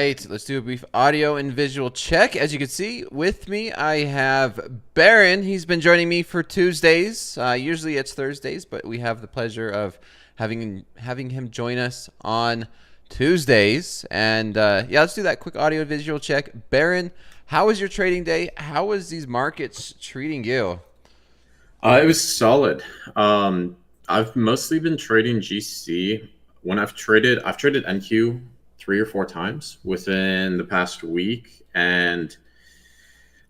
right, let's do a brief audio and visual check. As you can see, with me, I have Baron. He's been joining me for Tuesdays. Usually it's Thursdays, but we have the pleasure of having him join us on Tuesdays. And yeah, let's do that quick audio and visual check. Baron, how was your trading day? How was these markets treating you? It was solid. I've mostly been trading GC. When I've traded NQ 3 or 4 times within the past week, and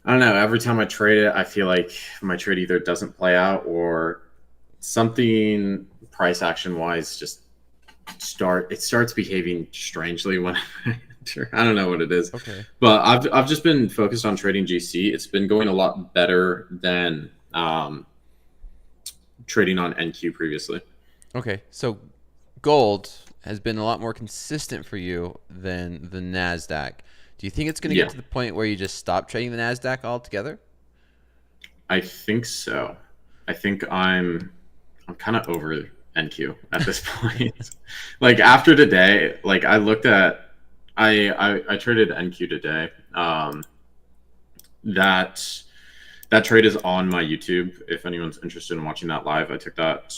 I don't know. Every time I trade it, I feel like my trade either doesn't play out or something price action wise just starts behaving strangely when I enter. I don't know what it is, Okay. but I've just been focused on trading GC. It's been going a lot better than trading on NQ previously. Okay, so gold has been a lot more consistent for you than the NASDAQ. Do you think it's going to Yeah, get to the point where you just stop trading the NASDAQ altogether? I think so. I think I'm kind of over NQ at this point. Like after today, like I looked at I traded NQ today. That that trade is on my YouTube. If anyone's interested in watching that live, I took that.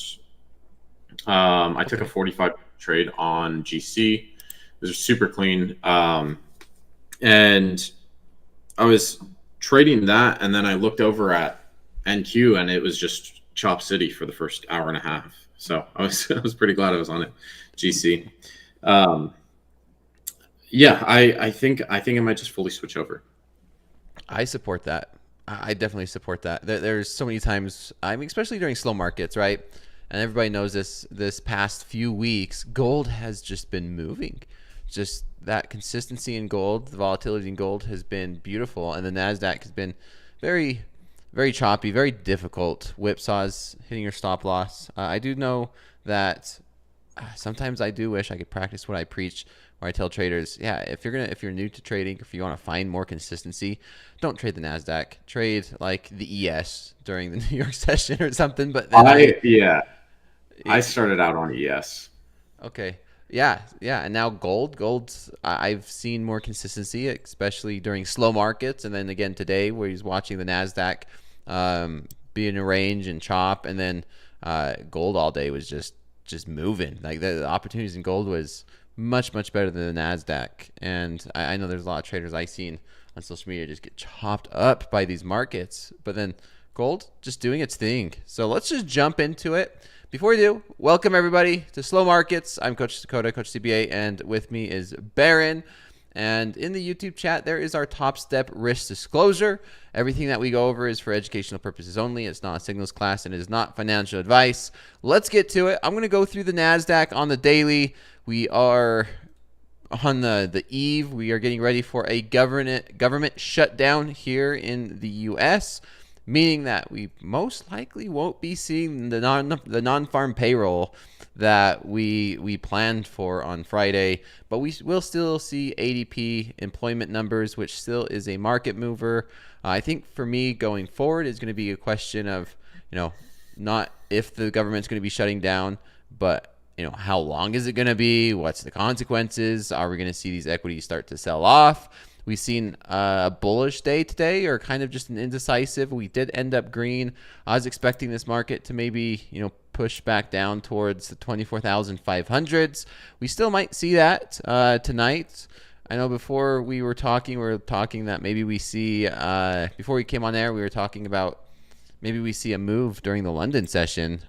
I took a Okay. 45 trade on GC. It was super clean. And I was trading that, and then I looked over at NQ, and it was just Chop City for the first hour and a half. So I was I was pretty glad I was on it. GC. Um, yeah, I think I might just fully switch over. I support that. I definitely support that. There's so many times, I mean, especially during slow markets, right? And everybody knows this past few weeks, gold has just been moving. Just that consistency in gold, the volatility in gold has been beautiful. And the NASDAQ has been very, very choppy, very difficult. Whipsaws, hitting your stop loss. I do know that sometimes I do wish I could practice what I preach, where I tell traders, yeah, if you're new to trading, if you want to find more consistency, don't trade the Nasdaq. Trade like the ES during the New York session or something. But then I yeah, I started out on ES. okay, yeah, yeah, and now gold. I've seen more consistency, especially during slow markets, and then again today, where he's watching the Nasdaq be in a range and chop, and then gold all day was just moving. Like the opportunities in gold was much better than the Nasdaq. And I know there's a lot of traders I've seen on social media just get chopped up by these markets, but then gold just doing its thing. So let's just jump into it. Before we do, welcome everybody to Slow Markets. I'm Coach Dakota, Coach CBA, and with me is Baron. And in the YouTube chat, there is our Top Step risk disclosure. Everything that we go over is for educational purposes only. It's not a signals class, and it is not financial advice. Let's get to it. I'm going to go through the NASDAQ on the daily. We are on the eve. We are getting ready for a government shutdown here in the U.S., meaning that we most likely won't be seeing the non-farm payroll that we planned for on Friday, but we will still see ADP employment numbers, which still is a market mover. I think for me going forward is going to be a question of, not if the government's going to be shutting down, but how long is it going to be? What's the consequences? Are we going to see these equities start to sell off? We've seen a bullish day today, or kind of just an indecisive. We did end up green. I was expecting this market to maybe, push back down towards the 24,500s. We still might see that tonight. I know before we were talking that maybe we see, before we came on air, we were talking about maybe we see a move during the London session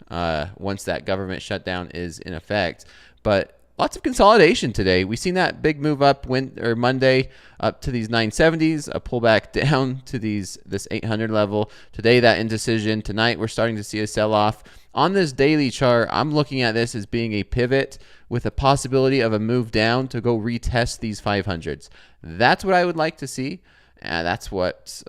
once that government shutdown is in effect. But lots of consolidation today. We've seen that big move up Monday up to these 970s, a pullback down to this 800 level. Today, that indecision. Tonight, we're starting to see a sell-off. On this daily chart, I'm looking at this as being a pivot with a possibility of a move down to go retest these 500s. That's what I would like to see. That's what,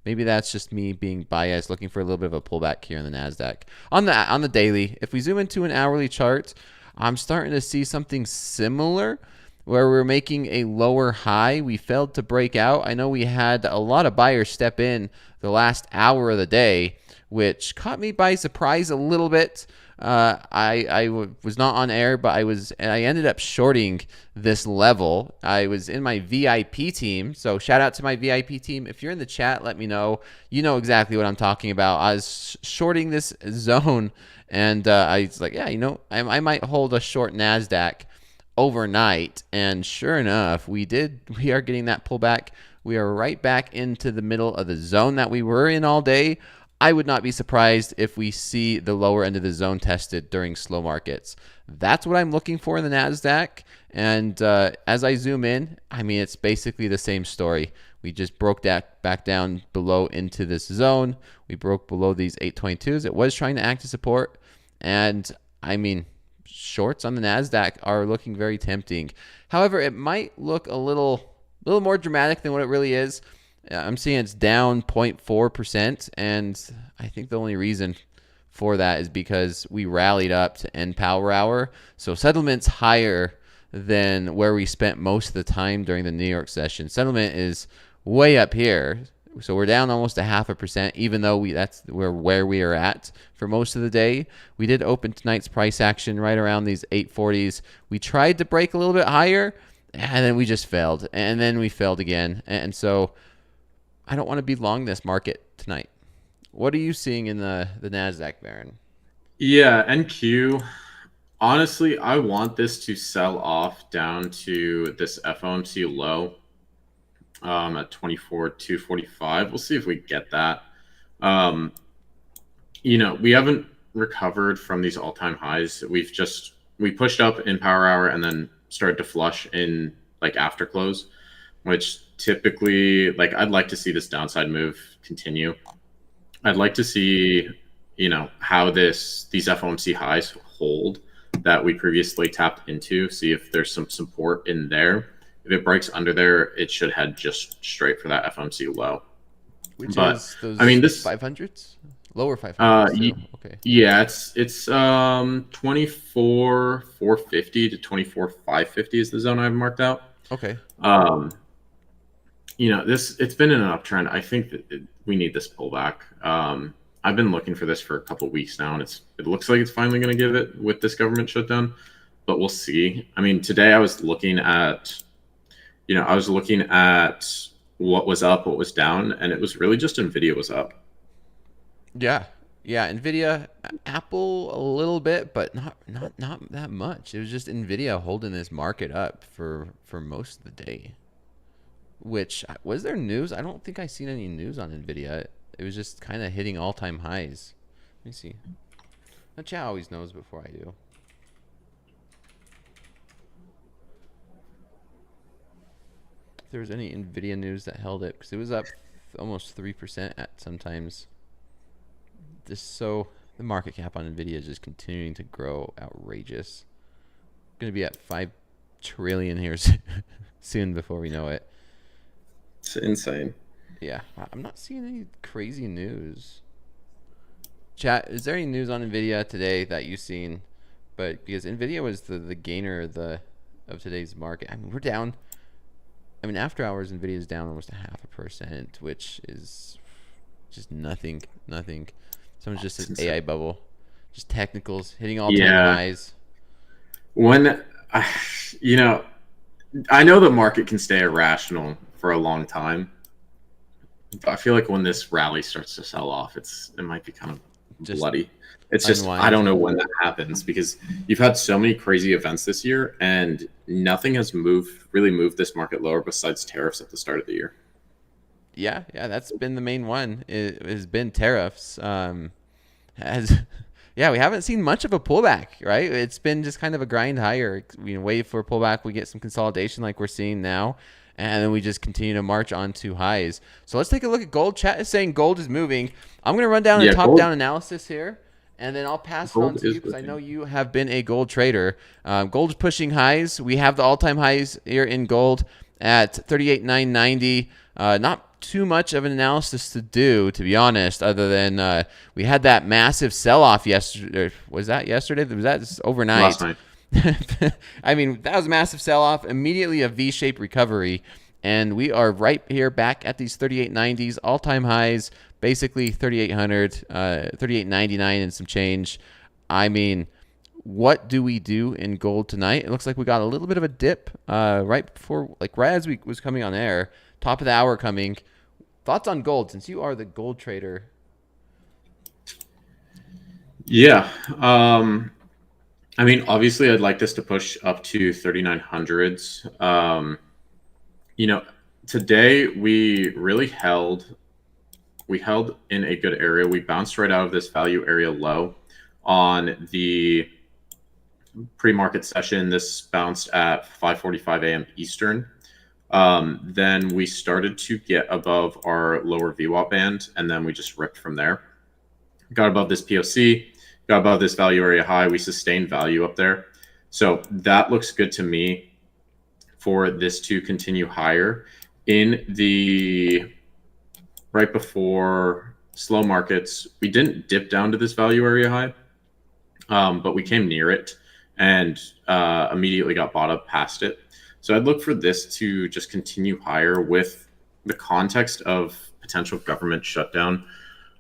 maybe that's just me being biased, looking for a little bit of a pullback here in the NASDAQ. On the daily, if we zoom into an hourly chart, I'm starting to see something similar where we're making a lower high. We failed to break out. I know we had a lot of buyers step in the last hour of the day, which caught me by surprise a little bit. was not on air, but I ended up shorting this level. I was in my VIP team, so shout out to my VIP team. If you're in the chat, let me know. You know exactly what I'm talking about. I was shorting this zone, and I was like, yeah, I might hold a short NASDAQ overnight, and sure enough, we are getting that pullback. We are right back into the middle of the zone that we were in all day. I would not be surprised if we see the lower end of the zone tested during slow markets. That's what I'm looking for in the NASDAQ. And as I zoom in, I mean, it's basically the same story. We just broke that back down below into this zone. We broke below these 822s. It was trying to act as support. And I mean, shorts on the NASDAQ are looking very tempting. However, it might look a little more dramatic than what it really is. I'm seeing it's down 0.4%, and I think the only reason for that is because we rallied up to end power hour. So settlement's higher than where we spent most of the time during the New York session. Settlement is way up here. So we're down almost 0.5%, even though that's where we are at for most of the day. We did open tonight's price action right around these 840s. We tried to break a little bit higher, and then we just failed. And then we failed again. And so I don't want to be long this market tonight. What are you seeing in the NASDAQ, Baron? Yeah, NQ. Honestly, I want this to sell off down to this FOMC low at 24,245. We'll see if we get that. We haven't recovered from these all-time highs. We pushed up in power hour and then started to flush in like after close, which typically, like, I'd like to see this downside move continue. I'd like to see, how these FOMC highs hold that we previously tapped into, see if there's some support in there. If it breaks under there, it should head just straight for that FOMC low. Which is those 500s? Lower 500s. Okay. Yeah, it's 24,450 to 24,550 is the zone I've marked out. Okay. It's been in an uptrend. I think that we need this pullback. I've been looking for this for a couple of weeks now, and it looks like it's finally going to give it with this government shutdown, but we'll see. I mean, today I was looking at what was up, what was down, and it was really just NVIDIA was up. Yeah. NVIDIA, Apple a little bit, but not that much. It was just NVIDIA holding this market up for most of the day. Which, was there news? I don't think I seen any news on NVIDIA. It was just kind of hitting all-time highs. Let me see. The chat always knows before I do. If there was any NVIDIA news that held it, because it was up almost 3% at sometimes. So the market cap on NVIDIA is just continuing to grow outrageous. Going to be at 5 trillion here soon before we know it. It's insane. Yeah, I'm not seeing any crazy news. Chat, is there any news on NVIDIA today that you've seen? But because NVIDIA was the gainer of today's market. I mean, we're down. I mean, after hours, NVIDIA is down almost 0.5%, which is just nothing. Someone just says AI bubble. Just technicals hitting all-time highs. I know the market can stay irrational for a long time, but I feel like when this rally starts to sell off, it might be kind of just bloody. It's just, I don't know when that happens, because you've had so many crazy events this year and nothing has really moved this market lower besides tariffs at the start of the year. Yeah, that's been the main one. It has been tariffs. We haven't seen much of a pullback, right? It's been just kind of a grind higher. We wait for a pullback, we get some consolidation like we're seeing now, and then we just continue to march on to highs. So let's take a look at gold. Chat is saying gold is moving. I'm going to run down a top-down analysis here, and then I'll pass it on to you because I know you have been a gold trader. Gold is pushing highs. We have the all-time highs here in gold at 38,990. Not too much of an analysis to do, to be honest, other than we had that massive sell-off yesterday. Was that yesterday? Was that overnight? Last night. I mean, that was a massive sell-off. Immediately a V-shaped recovery, and we are right here back at these 3890s, all-time highs, basically 3800, 3899 and some change. I mean, what do we do in gold tonight? It looks like we got a little bit of a dip right before, like right as we was coming on air, top of the hour coming. Thoughts on gold, since you are the gold trader? Yeah. I mean, obviously, I'd like this to push up to 3900s. You know, today we held in a good area. We bounced right out of this value area low on the pre-market session. This bounced at 5:45 a.m. Eastern. Then we started to get above our lower VWAP band, and then we just ripped from there. Got above this POC, got above this value area high. We sustained value up there. So that looks good to me for this to continue higher. In the right before slow markets, we didn't dip down to this value area high, but we came near it and immediately got bought up past it. So I'd look for this to just continue higher with the context of potential government shutdown.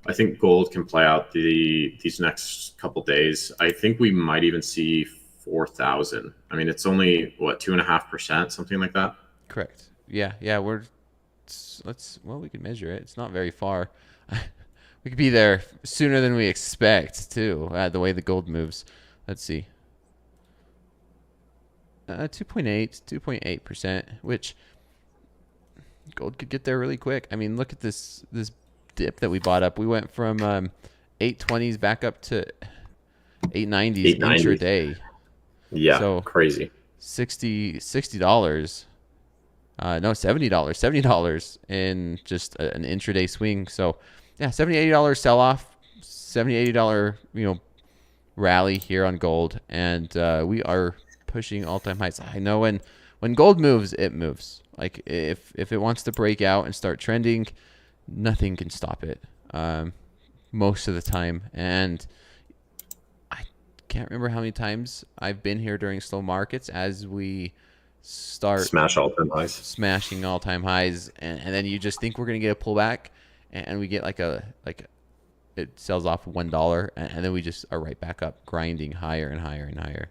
I think gold can play out these next couple days. I think we might even see 4,000. I mean, it's only what 2.5%, something like that. Correct. Yeah, yeah. We could measure it. It's not very far. We could be there sooner than we expect too. The way the gold moves. Let's see. 2.8%, which gold could get there really quick. I mean, look at this dip that we bought up. We went from 820s back up to 890s 890. intraday. Yeah, So crazy. $60. No, $70 in just an intraday swing. So yeah, $70-$80 sell off, $70-$80 rally here on gold, and we are pushing all-time highs. I know when gold moves, it moves. Like if it wants to break out and start trending, nothing can stop it most of the time. And I can't remember how many times I've been here during slow markets as we start Smash all-time highs. smashing all-time highs, and then you just think we're gonna get a pullback, and we get like it sells off $1, and then we just are right back up, grinding higher and higher and higher.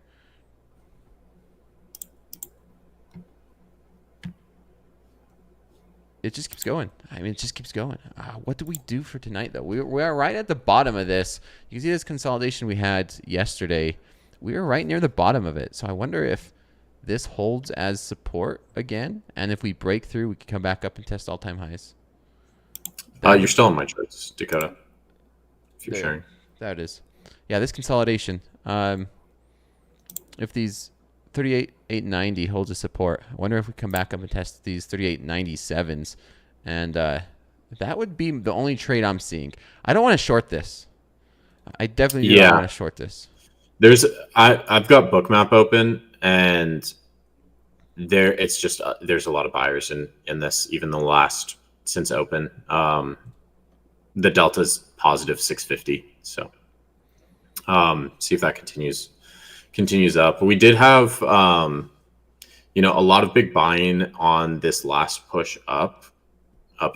It just keeps going. I mean, it just keeps going. What do we do for tonight, though? We are right at the bottom of this. You can see this consolidation we had yesterday. We were right near the bottom of it. So I wonder if this holds as support again, and if we break through, we can come back up and test all-time highs. You're still on my charts, Dakota, if you're There. sharing. There it is. Yeah, this consolidation. If these 38,890 holds a support, I wonder if we come back up and test these 38,97s, and that would be the only trade I'm seeing. I don't want to short this. I definitely do not want to short this. I've got Bookmap open, and it's just there's a lot of buyers in this. Even the last since open, the delta's positive 650. So see if that continues up. We did have a lot of big buying on this last push up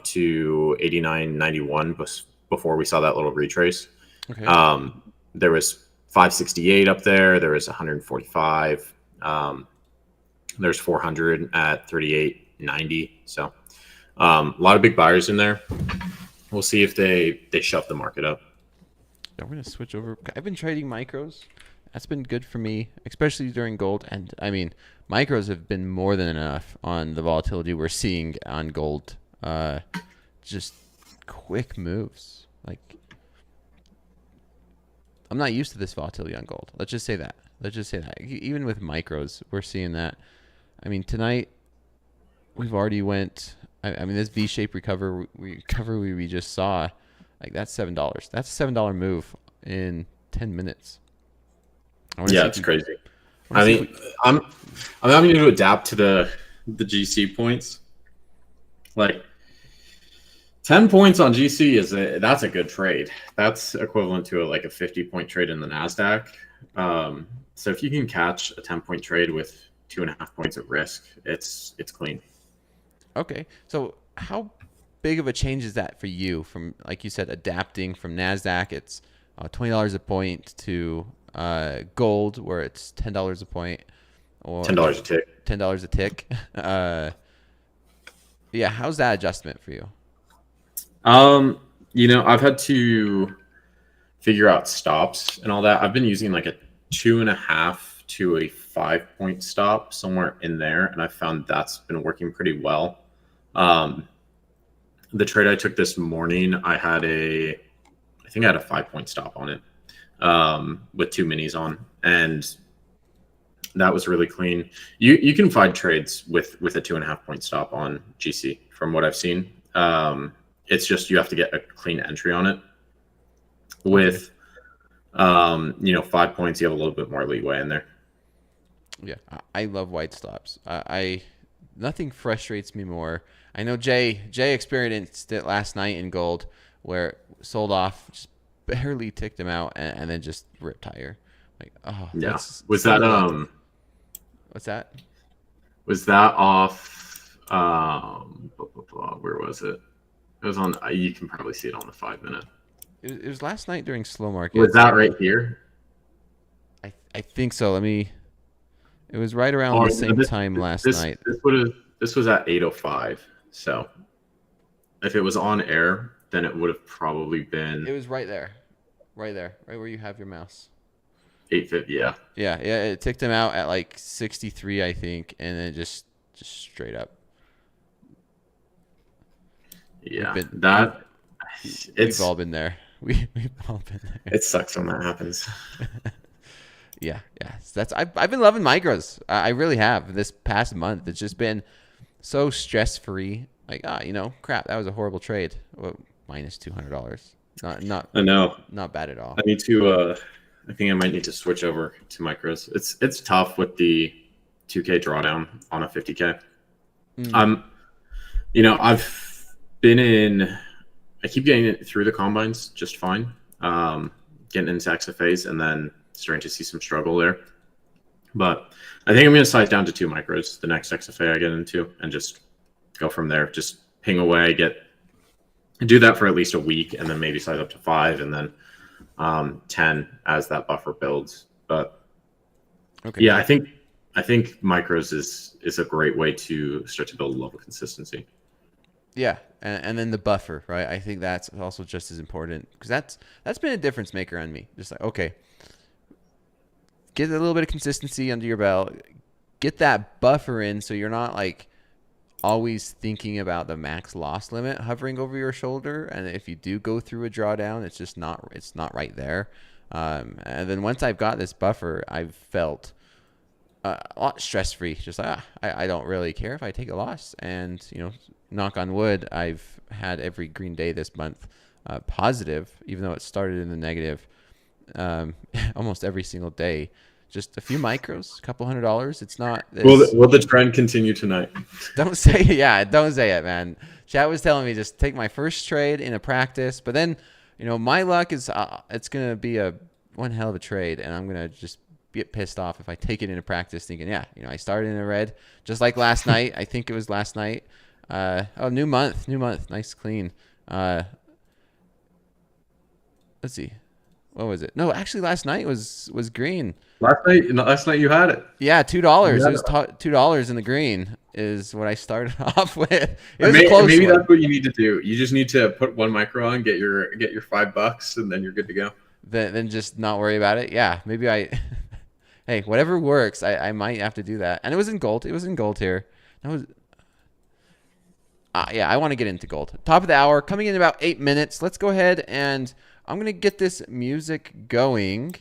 to 89.91 before we saw that little retrace. Okay. There was 568 up there. There was 145. There's 400 at 38.90. So a lot of big buyers in there. We'll see if they shove the market up. I'm going to switch over. I've been trading micros. That's been good for me, especially during gold. And I mean, micros have been more than enough on the volatility we're seeing on gold. Just quick moves. Like, I'm not used to this volatility on gold. Let's just say that. Even with micros, we're seeing that. I mean, tonight we've already went. I mean, this V-shaped recovery we just saw, like that's $7. That's a $7 move in 10 minutes. Yeah, it's crazy. I mean, I'm having to adapt to the GC points. Like 10 points on GC that's a good trade. That's equivalent to a 50-point trade in the Nasdaq. So if you can catch a 10-point trade with 2.5 points at risk, it's clean. Okay, so how big of a change is that for you? From, like you said, adapting from Nasdaq, it's $20 a point to Gold, where it's $10 a point, or $10 a tick. $10 a tick. Yeah, how's that adjustment for you? I've had to figure out stops and all that. I've been using like a 2.5 to a 5 point stop, somewhere in there, and I found that's been working pretty well. The trade I took this morning, I think I had a 5 point stop on it, with 2 minis on, and that was really clean. You can find trades with a 2.5 point stop on GC from what I've seen. It's just you have to get a clean entry on it. With 5 points, you have a little bit more leeway in there. Yeah, I love wide stops. Nothing frustrates me more. I know Jay experienced it last night in gold, where it sold off, just barely ticked him out, and then just ripped higher. Like, oh Yeah. What's that? Was that off? Where was it? It was on. You can probably see it on the 5 minute. It was last night during slow market. Was that right here? I think so. It was right around the same time last night. This was at 8:05. So if it was on air, then it would have probably been. It was right there, right where you have your mouse. 8:50. Yeah. Yeah. It ticked him out at like 63, I think, and then just straight up. Yeah, we've all been there. We've all been there. It sucks when that happens. Yeah. I've been loving micros. I really have. This past month, it's just been so stress free. Like, crap, that was a horrible trade. Well, minus $200. Not. I know. Not bad at all. I need to. I think I might need to switch over to micros. It's tough with the 2K drawdown on a 50K. I've been in. I keep getting it through the combines just fine. Getting into XFAs and then starting to see some struggle there. But I think I'm going to size down to 2 micros the next XFA I get into and just go from there. Just ping away, do that for at least a week, and then maybe size up to 5 and then 10 as that buffer builds. But okay. Yeah, I think micros is a great way to start to build a level of consistency. Yeah, and then the buffer, right? I think that's also just as important, because that's been a difference maker on me. Just like, okay, get a little bit of consistency under your belt, get that buffer in, so you're not like always thinking about the max loss limit hovering over your shoulder, and if you do go through a drawdown, it's not right there. And then once I've got this buffer, I've felt a lot stress-free. Just like, I don't really care if I take a loss. And, knock on wood, I've had every green day this month positive, even though it started in the negative almost every single day. Just a few micros, a couple $100. It's not. Will the trend continue tonight? Don't say it. Yeah, don't say it, man. Chat was telling me just take my first trade in a practice, but then, my luck is it's gonna be one hell of a trade, and I'm gonna just get pissed off if I take it into practice thinking, I started in a red, just like last night. I think it was last night. New month, nice, clean. Let's see. What was it? No, actually last night was green. Last night you had it. Yeah, $2. It was $2 in the green is what I started off with. It was a close maybe one. That's what you need to do. You just need to put 1 micro on, get your $5, and then you're good to go. Then just not worry about it. Yeah, maybe hey, whatever works. I might have to do that. And it was in gold. It was in gold here. That was. I want to get into gold. Top of the hour, coming in about 8 minutes. Let's go ahead and I'm going to get this music going.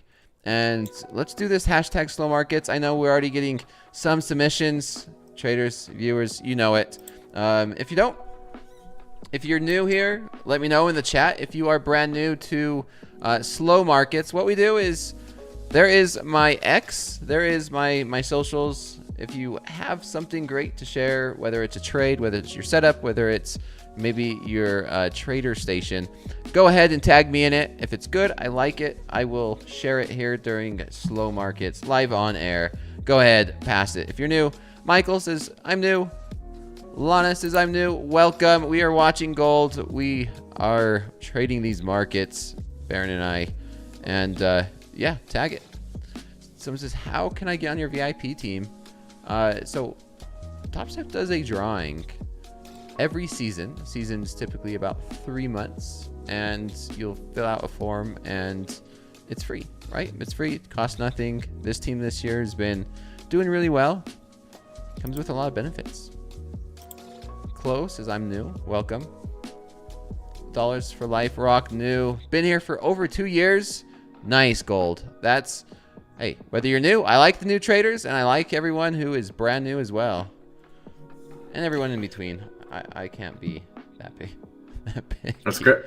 And let's do this hashtag slow markets. I know we're already getting some submissions. Traders, viewers, you know it. If you're new here, let me know in the chat. If you are brand new to slow markets, what we do is there is my X, there is my socials. If you have something great to share, whether it's a trade, whether it's your setup, whether it's maybe your trader station, go ahead and tag me in it. If it's good, I like it, I will share it here during slow markets live on air. Go ahead, pass it. If you're new, Michael says I'm new. Lana says I'm new. Welcome. We are watching gold. We are trading these markets, Baron and I. And yeah, tag it. someone says, how can I get on your VIP team? So Topstep does a drawing every season. Season's typically about 3 months, and you'll fill out a form, and it's free, right? It's free. It costs nothing. This team this year has been doing really well. Comes with a lot of benefits. Close says, I'm new. Welcome. Dollars for Life Rock new. Been here for over 2 years. Nice, Gold. That's, hey, whether you're new, I like the new traders, and I like everyone who is brand new as well. And everyone in between. I can't be that big.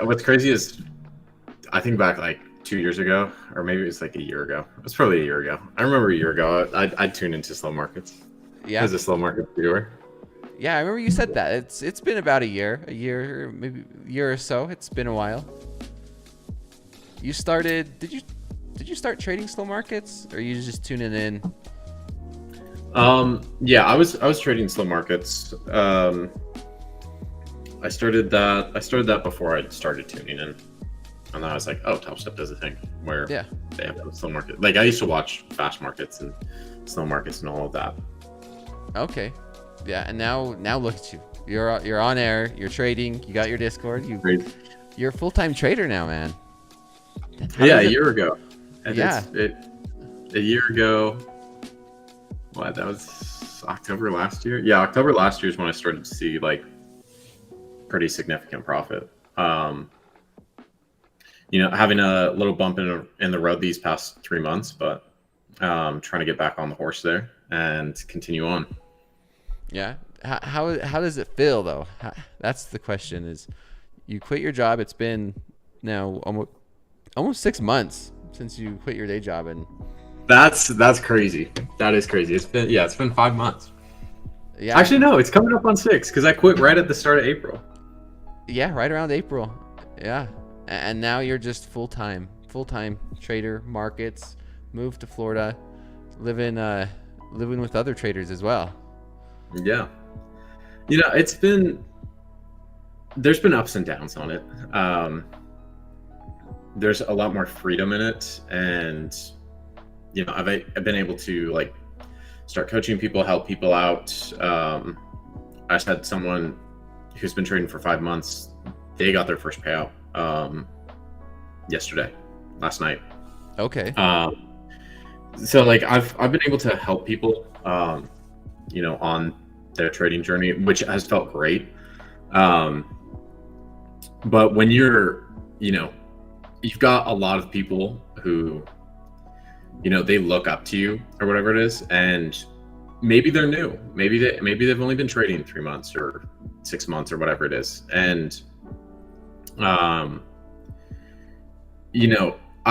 What's crazy is, I think back like 2 years ago, or maybe it was like a year ago. It was probably a year ago. I remember a year ago, I'd tune into slow markets. Yeah. As a slow market viewer. Yeah, I remember you said that. It's been about a year, maybe a year or so. It's been a while. You started, did you start trading slow markets, or are you just tuning in? Yeah, I was trading slow markets. I started that before I started tuning in. And then I was like, oh, Topstep does a thing where they have a slow market. Like, I used to watch fast markets and slow markets and all of that. Okay. Yeah, and now look at you. You're on air, you're trading, you got your Discord, you're a full-time trader now, man. Yeah, a year ago. And yeah. A year ago. What, that was October last year? Yeah, October last year is when I started to see like pretty significant profit. Having a little bump in the road these past 3 months, but trying to get back on the horse there and continue on. Yeah. How does it feel though? That's the question. Is you quit your job? It's been now almost 6 months since you quit your day job, and that's crazy. That is crazy. It's been 5 months. Yeah. Actually, no, it's coming up on 6 because I quit right at the start of April. Yeah, right around April. Yeah, and now you're just full-time trader, markets. Moved to Florida, living with other traders as well. Yeah, there's been ups and downs on it. There's a lot more freedom in it, and I've been able to like start coaching people, help people out. I just had someone who's been trading for 5 months. They got their first payout last night. Okay. So like I've been able to help people on their trading journey, which has felt great. But when you've got a lot of people who they look up to you or whatever it is, and maybe they're new, maybe they've only been trading 3 months or 6 months or whatever it is, and I've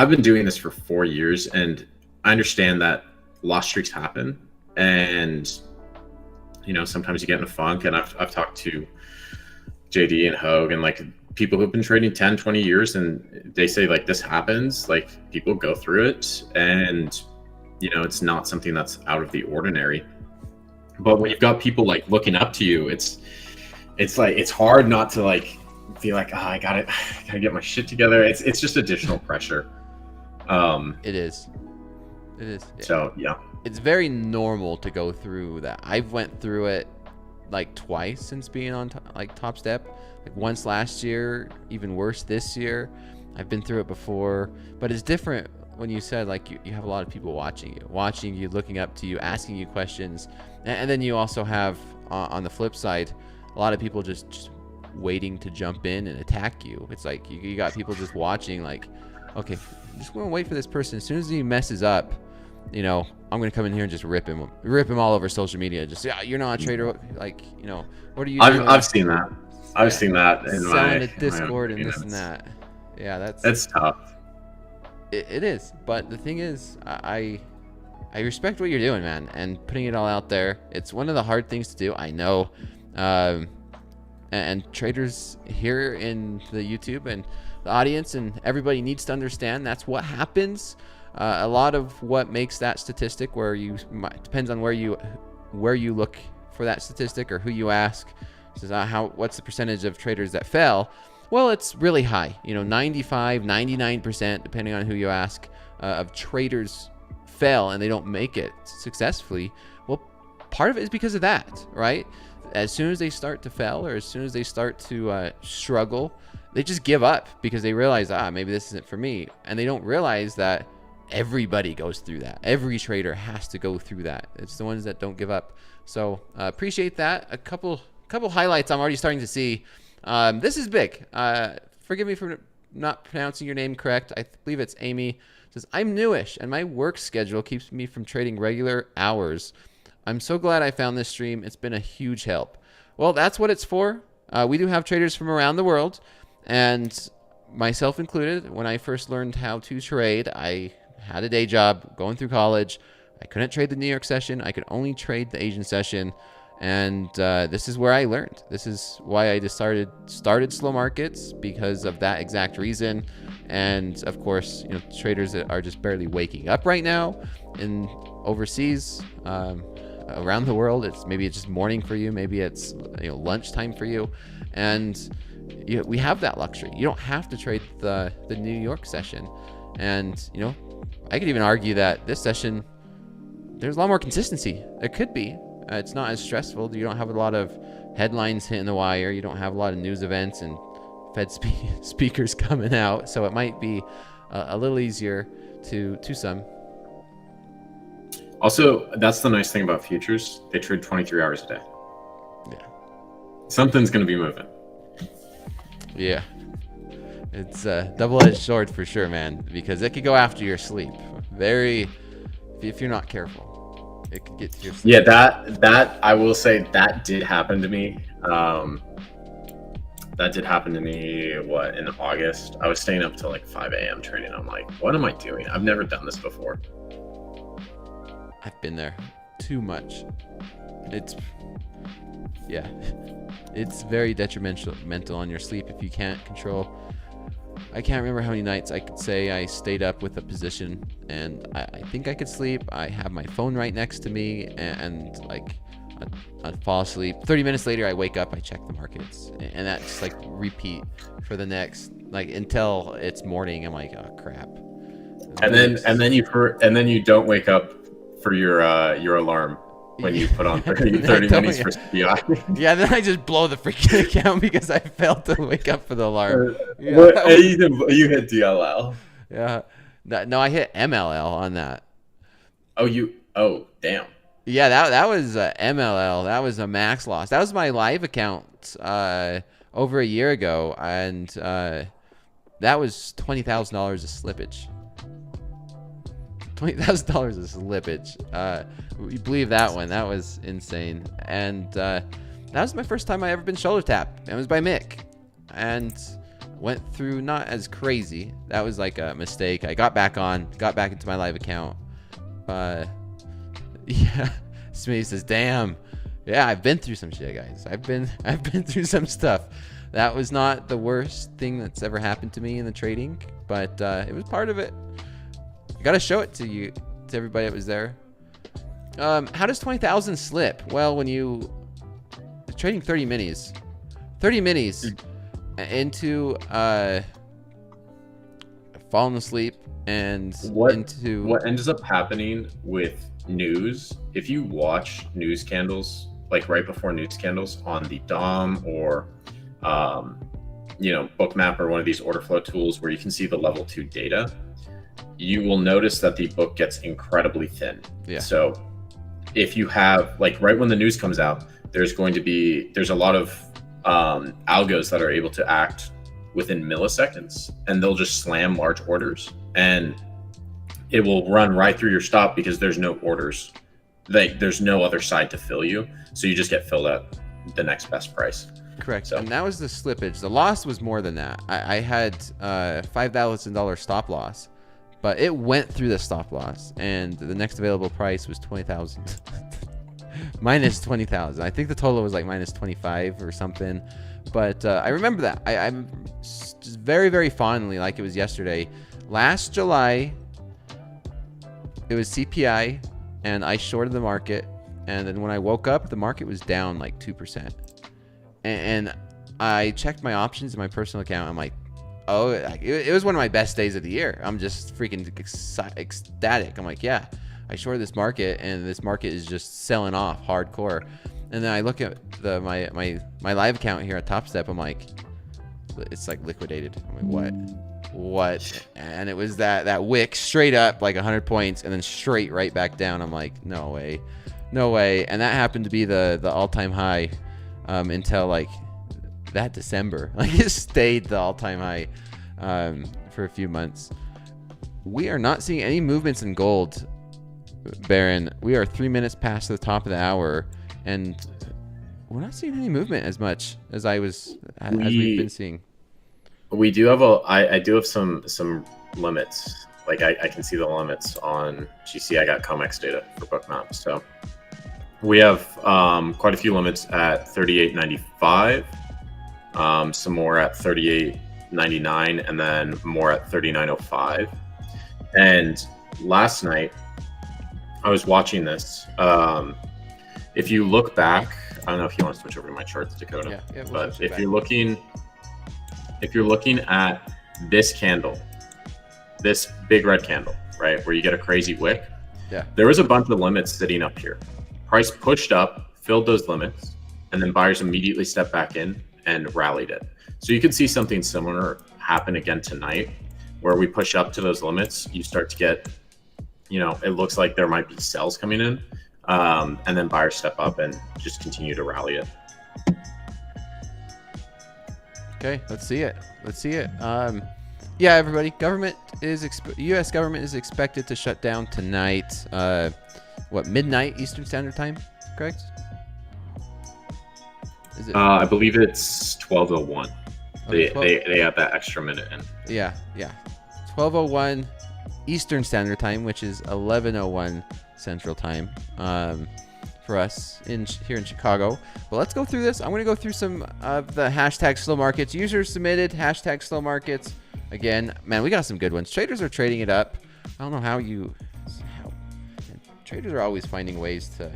been doing this for 4 years, and I understand that loss streaks happen, and sometimes you get in a funk. And I've talked to JD and Hoag and like people who've been trading 10, 20 years, and they say like this happens, like people go through it, and it's not something that's out of the ordinary. But when you've got people like looking up to you, it's like it's hard not to like feel like, oh, I gotta get my shit together. It's just additional pressure. It is. So yeah, it's very normal to go through that. I've went through it like twice since being on Topstep. Like once last year, even worse this year. I've been through it before, but it's different when you said like you have a lot of people watching you, looking up to you, asking you questions, and then you also have on the flip side a lot of people just waiting to jump in and attack you. It's like you got people just watching, like, okay, I'm just gonna wait for this person. As soon as he messes up, I'm gonna come in here and just rip him all over social media. Just, yeah, you're not a trader. Like, what are you doing? I've seen that. I've seen that in selling a Discord and this and that. Yeah, that's tough. It is, but the thing is, I respect what you're doing, man, and putting it all out there. It's one of the hard things to do, I know. And traders here in the YouTube and the audience and everybody needs to understand that's what happens. A lot of what makes that statistic, depends on where you look for that statistic or who you ask. Says what's the percentage of traders that fail? Well, it's really high. 95, 99%, depending on who you ask, of traders fail and they don't make it successfully, well, part of it is because of that, right? As soon as they start to fail, or as soon as they start to struggle, they just give up because they realize, maybe this isn't for me. And they don't realize that everybody goes through that. Every trader has to go through that. It's the ones that don't give up. So appreciate that. A couple highlights I'm already starting to see. This is big. Forgive me for not pronouncing your name correct. I believe it's Amy. It says, I'm newish and my work schedule keeps me from trading regular hours. I'm so glad I found this stream. It's been a huge help. Well, that's what it's for. We do have traders from around the world, and myself included. When I first learned how to trade, I had a day job going through college. I couldn't trade the New York session. I could only trade the Asian session. And this is where I learned. This is why I just started slow markets, because of that exact reason. And of course, traders that are just barely waking up right now in overseas, around the world, maybe it's just morning for you, maybe it's lunchtime for you, and we have that luxury. You don't have to trade the New York session. And I could even argue that this session, there's a lot more consistency. There could be. It's not as stressful. You don't have a lot of headlines hitting the wire. You don't have a lot of news events and Fed speakers coming out. So it might be a little easier to some. Also, that's the nice thing about futures. They trade 23 hours a day. Yeah. Something's going to be moving. Yeah. It's a double-edged sword for sure, man, because it could go after your sleep. If you're not careful, it could get to your sleep. Yeah, that I will say that did happen to me. That did happen to me, in August. I was staying up till like 5 a.m. trading. I'm like, what am I doing? I've never done this before. I've been there too much. It's very detrimental on your sleep if you can't control. I can't remember how many nights I could say I stayed up with a position and I think I could sleep. I have my phone right next to me and like I'd fall asleep. 30 minutes later, I wake up, I check the markets, and that's like repeat for the next, like, until it's morning. I'm like, oh crap. And then you don't wake up for your alarm when you put on 30 minutes for CPI. Yeah, then I just blow the freaking account because I failed to wake up for the alarm. You hit DLL. Yeah. No, I hit MLL on that. Oh, damn. Yeah, that was MLL. That was a max loss. That was my live account over a year ago, and that was $20,000 of slippage. $20,000 of slippage. You believe that one? That was insane. And that was my first time I ever been shoulder tapped. It was by Mick, and went through not as crazy. That was like a mistake. I got back into my live account. Yeah, Smitty says, "Damn, yeah, I've been through some shit, guys. I've been through some stuff. That was not the worst thing that's ever happened to me in the trading, but it was part of it. I gotta show it to everybody that was there. How does 20,000 slip? Well, when you're trading 30 minis into falling asleep and what ends up happening with news, if you watch news candles, like right before news candles on the DOM or Bookmap or one of these order flow tools where you can see the level 2 data, you will notice that the book gets incredibly thin. Yeah. So if you have, like, right when the news comes out, there's a lot of algos that are able to act within milliseconds, and they'll just slam large orders, and it will run right through your stop because there's no orders. There's no other side to fill you. So you just get filled at the next best price. Correct. So. And that was the slippage. The loss was more than that. I had $5,000 stop loss, but it went through the stop loss, and the next available price was 20,000. Minus 20,000. I think the total was like minus 25 or something. But I remember that. I'm just very, very fondly, like it was yesterday. Last July, it was CPI, and I shorted the market. And then when I woke up, the market was down like 2%. And I checked my options in my personal account. I'm like, oh, it was one of my best days of the year. I'm just freaking ecstatic. I'm like, yeah, I shorted this market, and this market is just selling off hardcore. And then I look at my live account here at Topstep. I'm like, it's like liquidated. I'm like, what? And it was that wick straight up like 100 points, and then straight right back down. I'm like, no way. And that happened to be the all-time high until like that December. Like, it stayed the all-time high for a few months. We are not seeing any movements in gold, Baron. We are 3 minutes past the top of the hour, and we're not seeing any movement as much as we've been seeing. We do have I do have some limits. Like, I can see the limits on GC. I got COMEX data for Bookmap. So we have quite a few limits at 38.95, some more at 38.99, and then more at 39.05. And last night, I was watching this. If you look back, I don't know if you want to switch over to my charts, Dakota. Yeah, but if you're looking at this candle, this big red candle, right, where you get a crazy wick, there was a bunch of limits sitting up here. Price pushed up, filled those limits, and then buyers immediately stepped back in and rallied it. So you could see something similar happen again tonight, where we push up to those limits. You start to get, it looks like there might be sells coming in, and then buyers step up and just continue to rally it. Okay, let's see it. Yeah, everybody. U.S. government is expected to shut down tonight. Midnight Eastern Standard Time, correct? Is it? I believe it's 12:01. Okay, they have that extra minute in. Yeah. 12:01 Eastern Standard Time, which is 11:01 Central Time for us here in Chicago. But let's go through this. I'm going to go through some of the hashtag slow markets. Users submitted hashtag slow markets. Again, man, we got some good ones. Traders are trading it up. I don't know how traders are always finding ways to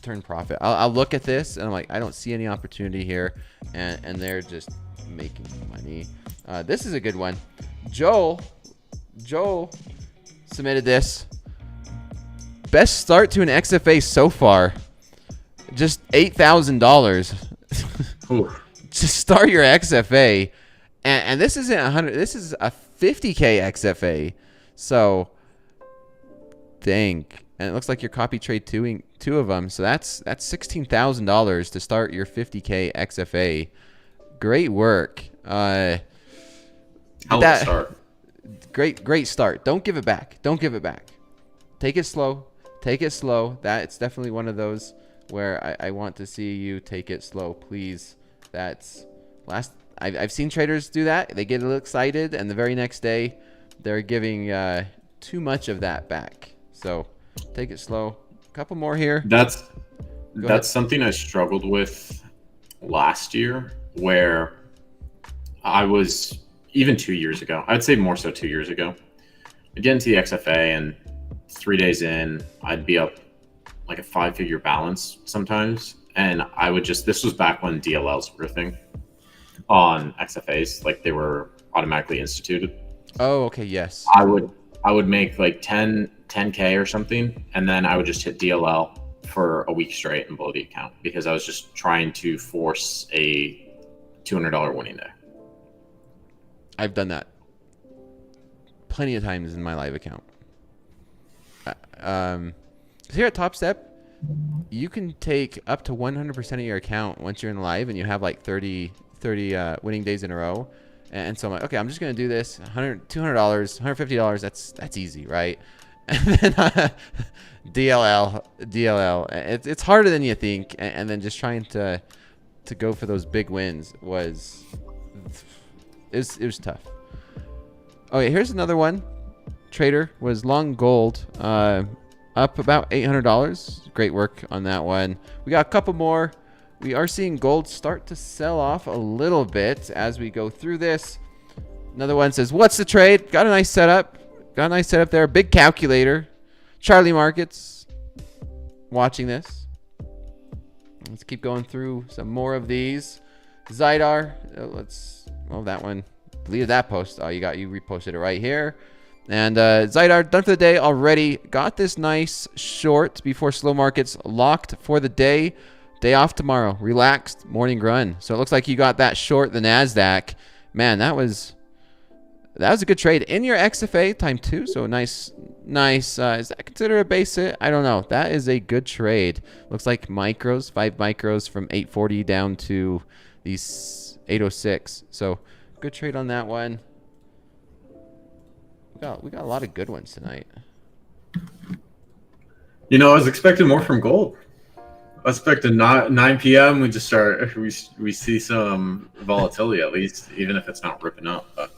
turn profit. I'll look at this and I'm like, I don't see any opportunity here, and they're just making money. This is a good one. Joel submitted this. Best start to an XFA so far. Just $8,000. To start your XFA, and this isn't 100. This is a 50K XFA. So, dang. And it looks like your copy trade two of them. So that's $16,000 to start your 50K XFA. Great work. Hell of a start. Great start. Don't give it back. Take it slow. It's definitely one of those where I want to see you take it slow, please. I've seen traders do that. They get a little excited, and the very next day, they're giving too much of that back. So take it slow. A couple more here. That's something I struggled with last year, where I was, even 2 years ago, I'd say more so 2 years ago, I'd get into the XFA, and 3 days in, I'd be up like a 5-figure balance sometimes. And this was back when DLLs were a thing on XFAs, like they were automatically instituted. Oh, okay, yes. I would make like 10K or something, and then I would just hit DLL for a week straight and blow the account, because I was just trying to force a $200 winning day. I've done that plenty of times in my live account. Here at Topstep, you can take up to 100% of your account once you're in live and you have like 30 winning days in a row. And so I'm like, okay, I'm just going to do this. $200, $150, that's easy, right? And then DLL. It's harder than you think. And then just trying to go for those big wins was tough. Okay, here's another one. Trader was long gold, up about $800. Great work on that one. We got a couple more. We are seeing gold start to sell off a little bit as we go through this. Another one says, what's the trade? Got a nice setup. There. Big calculator. Charlie Markets. Watching this. Let's keep going through some more of these. Zydar. That one. Deleted that post. Oh, you reposted it right here. And Zydar, done for the day already. Got this nice short before slow markets, locked for the day. Day off tomorrow. Relaxed morning run. So it looks like you got that short, the NASDAQ. Man, that was a good trade. In your XFA time 2. So nice. Is that considered a base hit? I don't know. That is a good trade. Looks like micros, 5 micros from 840 down to these 806. So good trade on that one. We got a lot of good ones tonight. You know, I was expecting more from gold. I was expecting 9 p.m. we see some volatility at least, even if it's not ripping up. But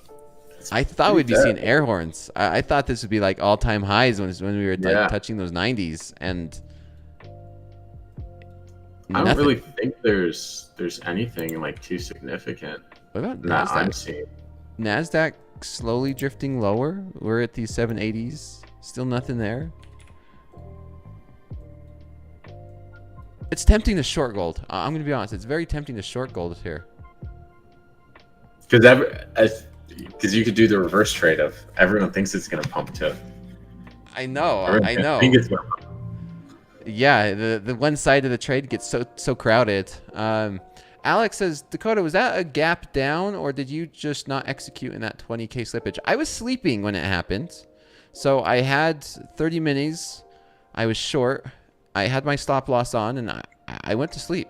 I thought we'd be seeing air horns. I thought this would be like all-time highs when we were like touching those 90s, and I don't really think there's anything like too significant what about that NASDAQ? I'm seeing. NASDAQ slowly drifting lower. We're at these 780s. Still nothing there. It's tempting to short gold. I'm going to be honest. It's very tempting to short gold here. Because you could do the reverse trade of everyone thinks it's going to pump to. I know. I think it's going to pump. Yeah, the one side of the trade gets so crowded. Alex says, Dakota, was that a gap down, or did you just not execute in that 20K slippage? I was sleeping when it happened. So I had 30 minis. I was short. I had my stop loss on, and I went to sleep,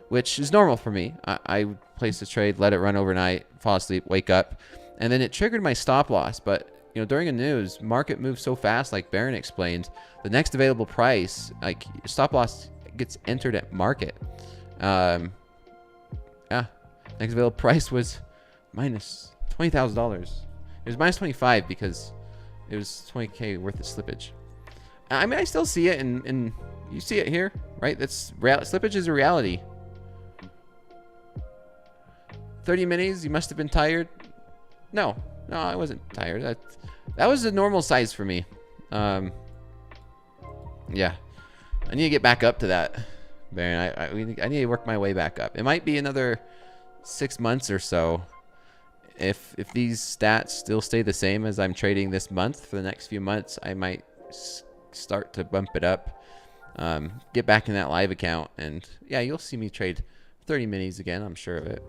which is normal for me. I placed a trade, let it run overnight, fall asleep, wake up, and then it triggered my stop loss. But during the news, market moves so fast, like Baron explained. The next available price, like stop loss, gets entered at market. Yeah, next available price was minus $20,000. It was minus 25 because it was 20K worth of slippage. I mean, I still see it, and you see it here, right? That's slippage is a reality. 30 minis, you must have been tired. No, I wasn't tired. That was a normal size for me. Yeah, I need to get back up to that, Baron. I need to work my way back up. It might be another 6 months or so. If these stats still stay the same as I'm trading this month for the next few months, I might start to bump it up. Get back in that live account, and yeah, you'll see me trade 30 minis again. I'm sure of it.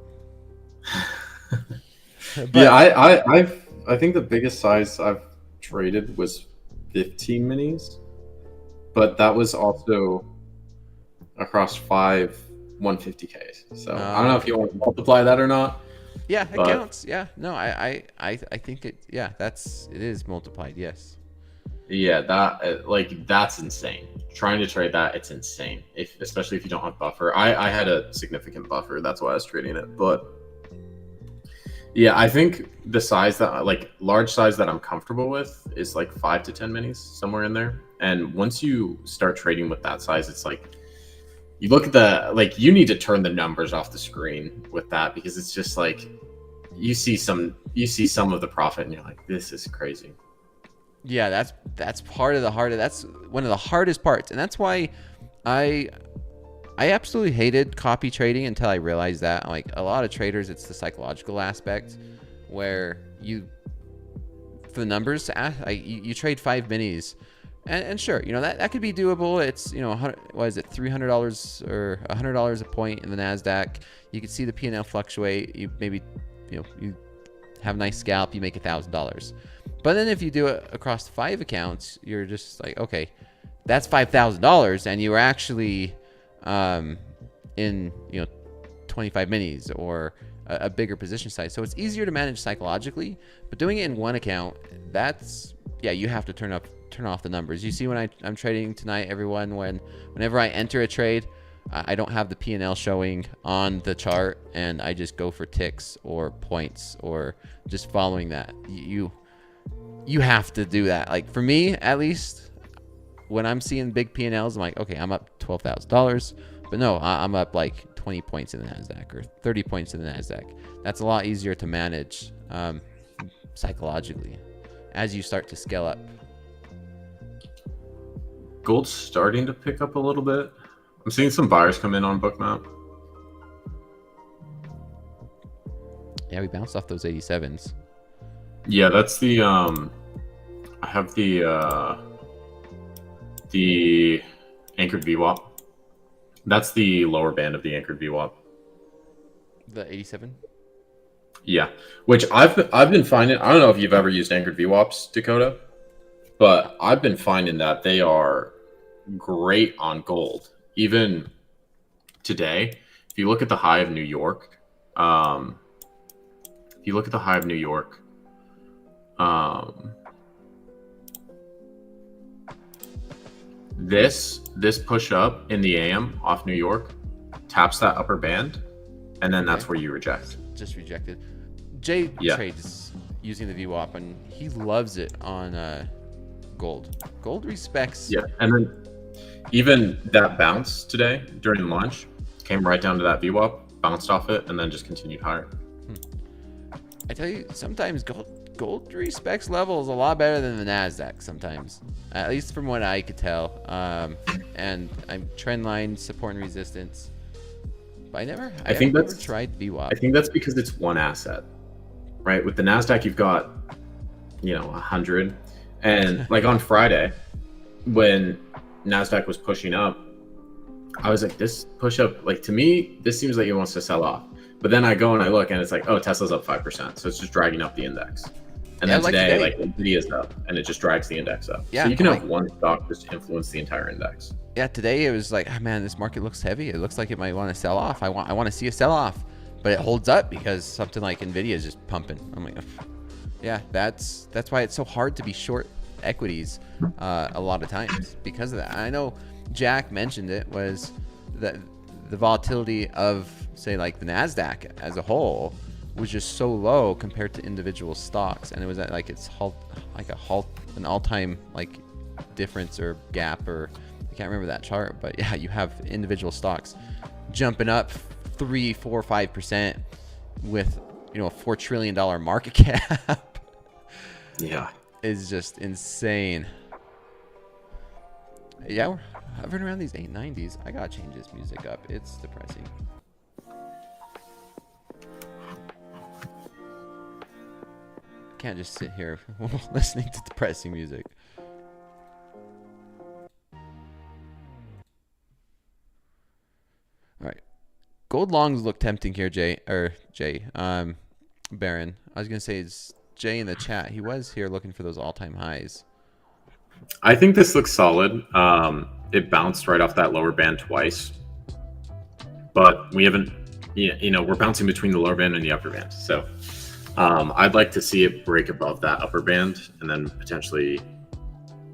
Yeah, I think the biggest size I've traded was 15 minis, but that was also across 5 150Ks. So I don't know if you want to multiply that or not. Yeah, it counts. Yeah, no, I think it. Yeah, it is multiplied. Yes. Yeah, that's insane. Trying to trade that, it's insane. Especially if you don't have buffer. I had a significant buffer. That's why I was trading it. But yeah, I think the size large size that I'm comfortable with is like 5 to 10 minis, somewhere in there. And once you start trading with that size, it's like you look at you need to turn the numbers off the screen with that, because it's just like you see some of the profit and you're like, this is crazy. Yeah, that's part of the hardest. That's one of the hardest parts, and that's why I absolutely hated copy trading until I realized that. Like a lot of traders, it's the psychological aspect where for the numbers, you trade 5 minis, and sure, that could be doable. It's what is it, $300 or $100 a point in the Nasdaq. You can see the P&L fluctuate. You maybe you have a nice scalp, you make $1,000. But then if you do it across 5 accounts, you're just like, okay, that's $5,000, and you were actually in 25 minis or a bigger position size. So it's easier to manage psychologically. But doing it in one account, you have to turn off the numbers. You see when I'm trading tonight, everyone, whenever I enter a trade, I don't have the P&L showing on the chart, and I just go for ticks or points or just following that. You have to do that. Like for me, at least, when I'm seeing big P&Ls, I'm like, okay, I'm up $12,000, but no, I'm up like 20 points in the Nasdaq or 30 points in the Nasdaq. That's a lot easier to manage psychologically as you start to scale up. Gold's starting to pick up a little bit. I'm seeing some buyers come in on Bookmap. Yeah, we bounced off those 87s. Yeah, that's the have the anchored VWAP. That's the lower band of the anchored VWAP. The 87. Yeah, which I've been finding. I don't know if you've ever used anchored VWAPs, Dakota, but I've been finding that they are great on gold. Even today, if you look at the high of New York, this push up in the AM off New York taps that upper band, and then that's where you reject. Just rejected. Jay trades using the VWAP, and he loves it on gold. Gold respects. Yeah, and then even that bounce today during lunch came right down to that VWAP, bounced off it, and then just continued higher. I tell you, sometimes gold respects levels a lot better than the NASDAQ sometimes, at least from what I could tell. And I'm trend line, support and resistance. But I never tried VWAP. I think that's because it's one asset, right? With the NASDAQ, you've got, 100. And like on Friday, when NASDAQ was pushing up, I was like, this push up, like to me, this seems like it wants to sell off. But then I go and I look and it's like, oh, Tesla's up 5%. So it's just dragging up the index. And then today, like Nvidia's up and it just drags the index up. Yeah, so you can have one stock just influence the entire index. Yeah, today it was like, oh man, this market looks heavy. It looks like it might want to sell off. I want to see a sell off, but it holds up because something like Nvidia is just pumping. I'm like, yeah, that's why it's so hard to be short equities a lot of times because of that. I know Jack mentioned it was that the volatility of say like the NASDAQ as a whole was just so low compared to individual stocks, and it was at like an all-time like difference or gap, or I can't remember that chart, but yeah, you have individual stocks jumping up 3, 4, 5% with a $4 trillion market cap. Yeah, is just insane. Yeah, we're hovering around these 890s. I gotta change this music up. It's depressing. Can't just sit here listening to depressing music. All right, gold longs look tempting here, Baron. I was gonna say it's Jay in the chat. He was here looking for those all-time highs. I think this looks solid. It bounced right off that lower band twice, but we haven't. We're bouncing between the lower band and the upper band, so. I'd like to see it break above that upper band and then potentially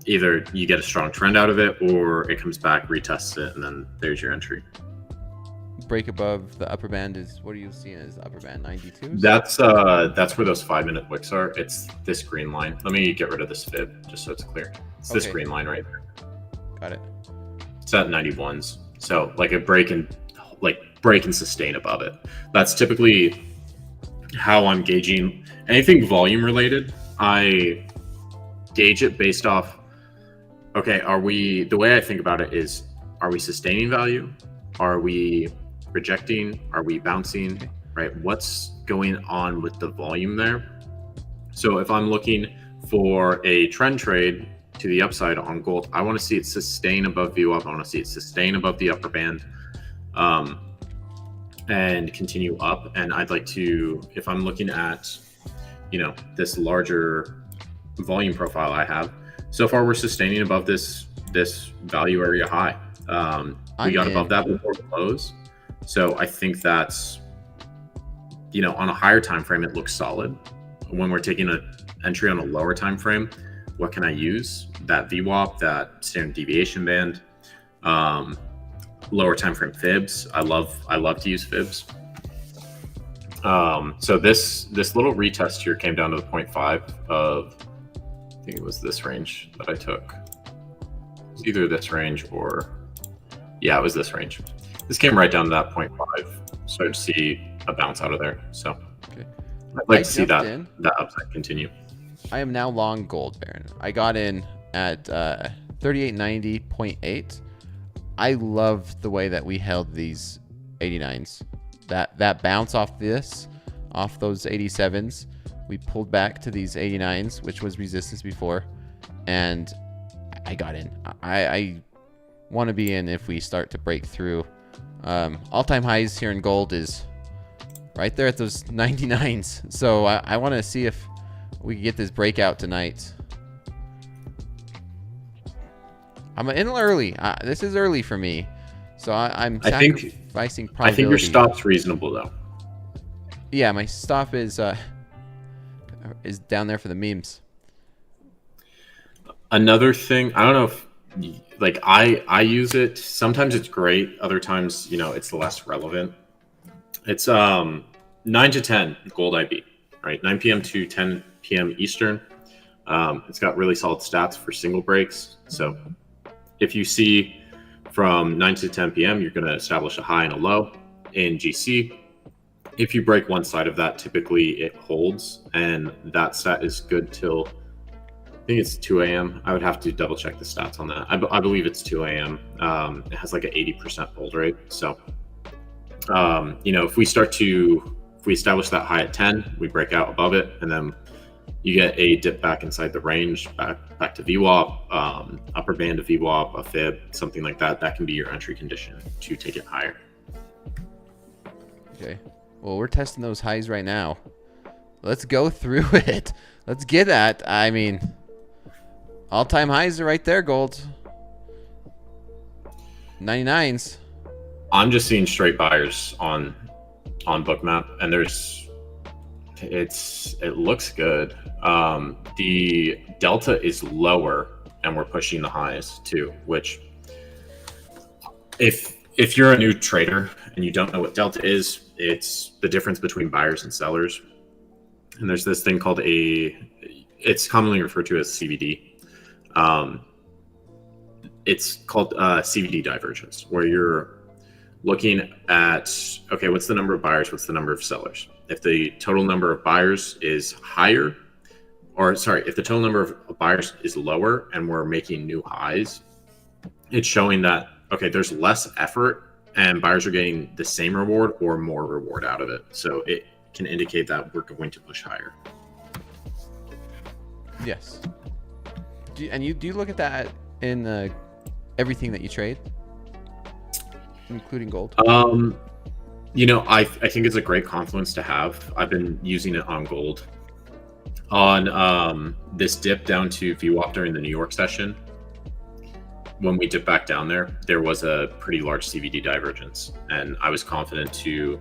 either you get a strong trend out of it or it comes back, retests it, and then there's your entry. Break above the upper band is, what are you seeing as the upper band, 92? That's where those 5-minute wicks are. It's this green line. Let me get rid of this fib just so it's clear. It's this green line right there. Got it. It's at 91s. So like a break and sustain above it. That's typically how I'm gauging anything volume related. I gauge it based off, okay, the way I think about it is, are we sustaining value? Are we rejecting? Are we bouncing? Right? What's going on with the volume there? So if I'm looking for a trend trade to the upside on gold, I want to see it sustain above VWAP. I want to see it sustain above the upper band. And continue up. And I'd like to, if I'm looking at, this larger volume profile I have, so far we're sustaining above this value area high. We got above that before close. So I think that's, on a higher time frame, it looks solid. When we're taking an entry on a lower time frame, what can I use? That VWAP, that standard deviation band, lower time frame fibs. I love to use fibs. So this little retest here came down to the 0.5 of, I think it was this range that I took. It was either this range or, yeah, it was this range. This came right down to that 0.5. Started to see a bounce out of there. So I'd like to see that upside continue. I am now long gold, Baron. I got in at 3890.8. I love the way that we held these 89s. That bounce off those 87s. We pulled back to these 89s, which was resistance before, and I got in. I want to be in if we start to break through. All-time highs here in gold is right there at those 99s. So I want to see if we can get this breakout tonight. I'm in early. This is early for me. So I'm sacrificing probability. I think your stop's reasonable, though. Yeah, my stop is down there for the memes. Another thing, I don't know if, like, I use it. Sometimes it's great. Other times, it's less relevant. It's 9 to 10 gold IB, right? 9 p.m. to 10 p.m. Eastern. It's got really solid stats for single breaks. So if you see from 9 to 10 p.m., you're going to establish a high and a low in GC. If you break one side of that, typically it holds, and that stat is good till, I think it's 2 a.m. I would have to double check the stats on that. I believe it's 2 a.m. It has like an 80% hold rate. So, if we establish that high at 10, we break out above it, and then you get a dip back inside the range, back to VWAP, upper band of VWAP, a fib, something like that. That can be your entry condition to take it higher. Okay. Well, we're testing those highs right now. Let's go through it. Let's get that. I mean, all-time highs are right there, gold. 99s. I'm just seeing straight buyers on Bookmap, and it looks good. The delta is lower, and we're pushing the highs too, which if you're a new trader and you don't know what delta is, it's the difference between buyers and sellers. And there's this thing called it's commonly referred to as CVD. It's called CVD divergence, where you're looking at, okay, what's the number of buyers? What's the number of sellers? If the total number of buyers is higher, if the total number of buyers is lower and we're making new highs, it's showing that, okay, there's less effort and buyers are getting the same reward or more reward out of it. So it can indicate that we're going to push higher. Yes. Do you look at that in everything that you trade, including gold? I think it's a great confluence to have. I've been using it on gold. On this dip down to VWAP during the New York session, when we dip back down there was a pretty large CVD divergence, and I was confident to,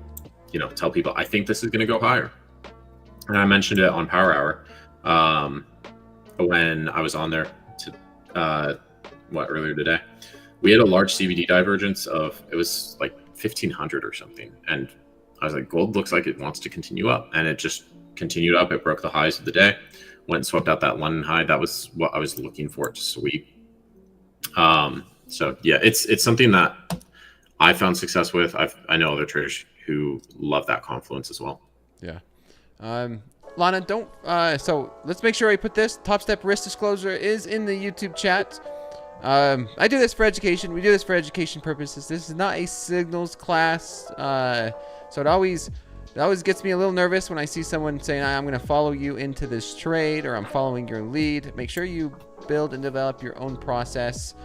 tell people I think this is going to go higher. And I mentioned it on Power Hour when I was on there earlier today. We had a large CVD divergence of, it was like 1,500 or something, and I was like, gold looks like it wants to continue up, and it just continued up. It broke the highs of the day, went and swept out that London high. That was what I was looking for to sweep. So yeah, it's something that I found success with. I know other traders who love that confluence as well. Yeah. Lana, don't, so let's make sure I put this. Topstep risk disclosure is in the YouTube chat. I do this for education. We do this for education purposes. This is not a signals class. So it always gets me a little nervous when I see someone saying, I'm going to follow you into this trade, or I'm following your lead. Make sure you build and develop your own process.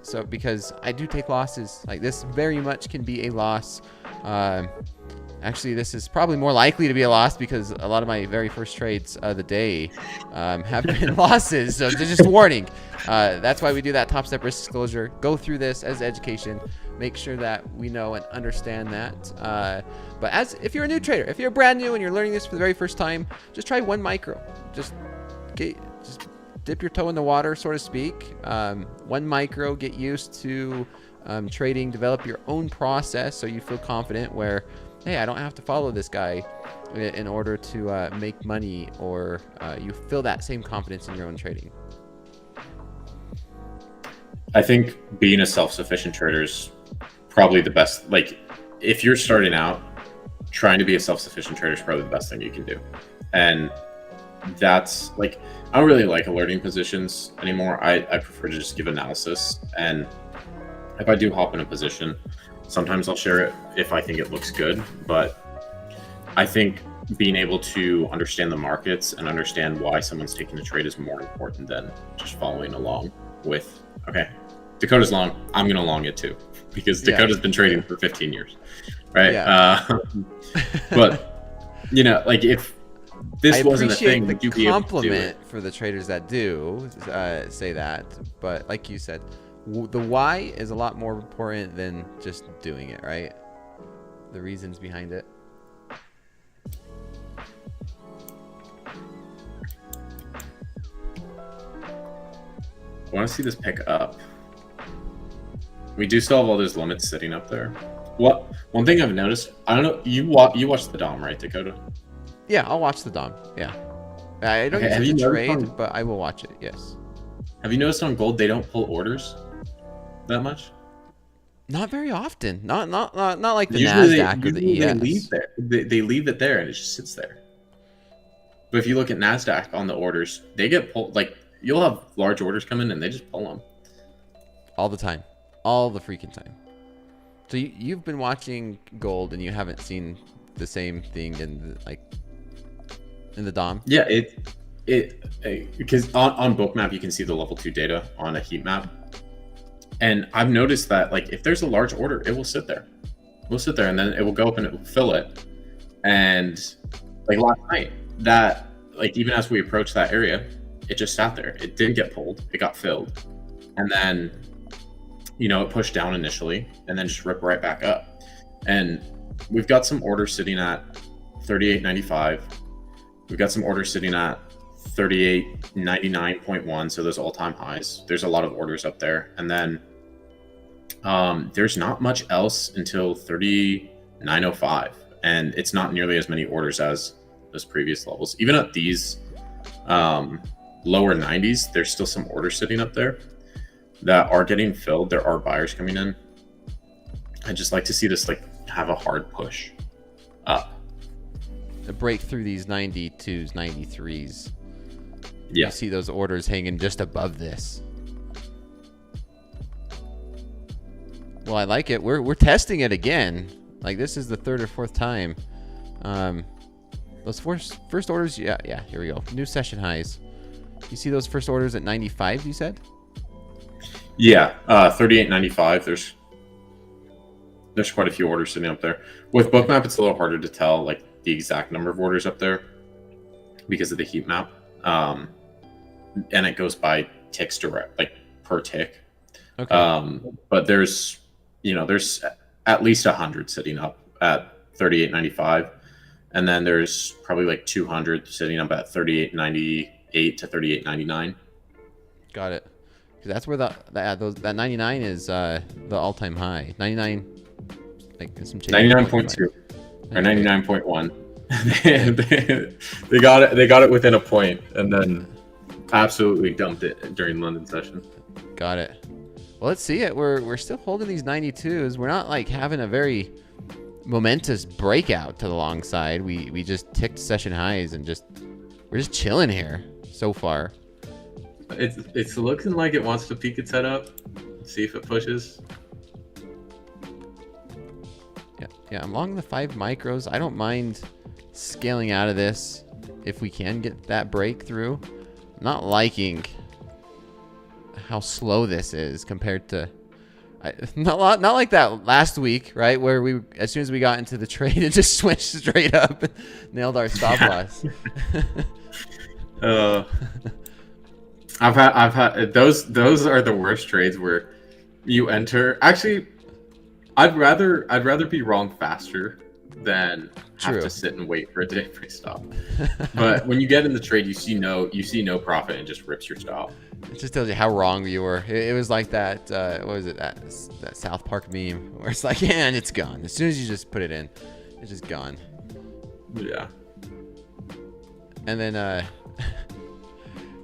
So because I do take losses, like this very much can be a loss. Actually, this is probably more likely to be a loss because a lot of my very first trades of the day have been losses. So just warning. That's why we do that Topstep risk disclosure. Go through this as education. Make sure that we know and understand that. But if you're a new trader, if you're brand new and you're learning this for the very first time, just try one micro. Just dip your toe in the water, so to speak. One micro, get used to trading, develop your own process so you feel confident where, hey, I don't have to follow this guy in order to make money, or you feel that same confidence in your own trading. I think being a self-sufficient trader is probably the best. Like, if you're starting out, trying to be a self-sufficient trader is probably the best thing you can do. And that's like, I don't really like alerting positions anymore. I prefer to just give analysis. And if I do hop in a position, sometimes I'll share it if I think it looks good. But I think being able to understand the markets and understand why someone's taking a trade is more important than just following along with, okay, Dakota's long, I'm going to long it too, because Dakota's been trading for 15 years, right? Yeah. But, you know, like if this wasn't a thing, the would you be able to do compliment it? for the traders that do say that, but like you said, the why is a lot more important than just doing it, right? The reasons behind it. I want to see this pick up. We do still have all those limits sitting up there. One thing I've noticed, I don't know, you watch the DOM, right, Dakota? Yeah, I'll watch the DOM. Yeah, I don't use it to trade, but I will watch it. Yes. Have you noticed on gold they don't pull orders that much? Not very often. Not like the Usually Nasdaq or the ES. they leave there. They leave it there and it just sits there. But if you look at Nasdaq on the orders, they get pulled. Like you'll have large orders come in and they just pull them all the time, all the freaking time. So you've been watching gold and you haven't seen the same thing in the DOM? Yeah, because on bookmap you can see the level 2 data on a heat map, and I've noticed that like if there's a large order, it will sit there. It will sit there and then it will go up and it will fill it. And like last night, that like even as we approached that area, it just sat there. It didn't get pulled. It got filled, and then it pushed down initially and then just ripped right back up. And we've got some orders sitting at 38.95. We've got some orders sitting at 38.99.1, so those all-time highs. There's a lot of orders up there. And then there's not much else until 39.05, and it's not nearly as many orders as those previous levels. Even at these lower 90s, there's still some orders sitting up there that are getting filled. There are buyers coming in. I just like to see this like have a hard push up. To break through these 92s, 93s. Yeah. You see those orders hanging just above this. Well, I like it. We're testing it again. Like this is the third or fourth time. Those first orders, yeah, here we go. New session highs. You see those first orders at 95, you said? Yeah, 38.95. There's quite a few orders sitting up there. With bookmap, it's a little harder to tell like the exact number of orders up there because of the heat map, and it goes by ticks direct, like per tick. Okay. But there's at least 100 sitting up at 38.95, and then there's probably like 200 sitting up at 38.98 to 38.99. Got it. That's where that 99 is the all-time high. 99, like some change. 99.2 or 99.1. they got it within a point, and then absolutely dumped it during London session. Got it. Well, let's see it. We're still holding these 92s. We're not like having a very momentous breakout to the long side. We just ticked session highs and we're just chilling here so far. It's looking like it wants to peek its head up. See if it pushes. Yeah. Along the 5 micros, I don't mind scaling out of this if we can get that breakthrough. I'm not liking how slow this is compared to not like that last week, right? Where we, as soon as we got into the trade, it just switched straight up and nailed our stop loss. I've had those are the worst trades where you enter. Actually, I'd rather be wrong faster than have to sit and wait for a day pre-stop. But when you get in the trade, you see no profit and just rips your stop. It just tells you how wrong you were. It was like that. What was it? That South Park meme where it's like, yeah, and it's gone as soon as you just put it in. It's just gone. Yeah. And then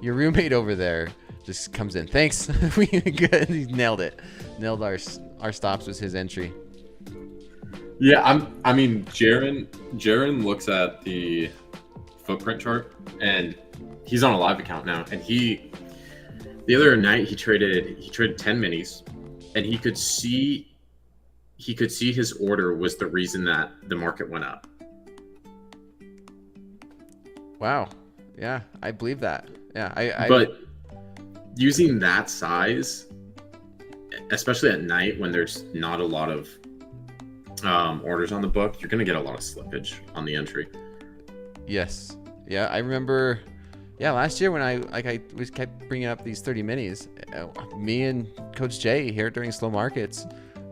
your roommate over there just comes in. Thanks. We good. He nailed it. Nailed our stops was his entry. Yeah, I mean, Jaron looks at the footprint chart, and he's on a live account now. And the other night he traded 10 minis, and he could see his order was the reason that the market went up. Wow. Yeah, I believe that. Yeah, I But using that size, especially at night when there's not a lot of orders on the book, you're going to get a lot of slippage on the entry. yes. Yeah, I remember. Yeah, last year when I was kept bringing up these 30 minis, me and Coach Jay here during slow markets,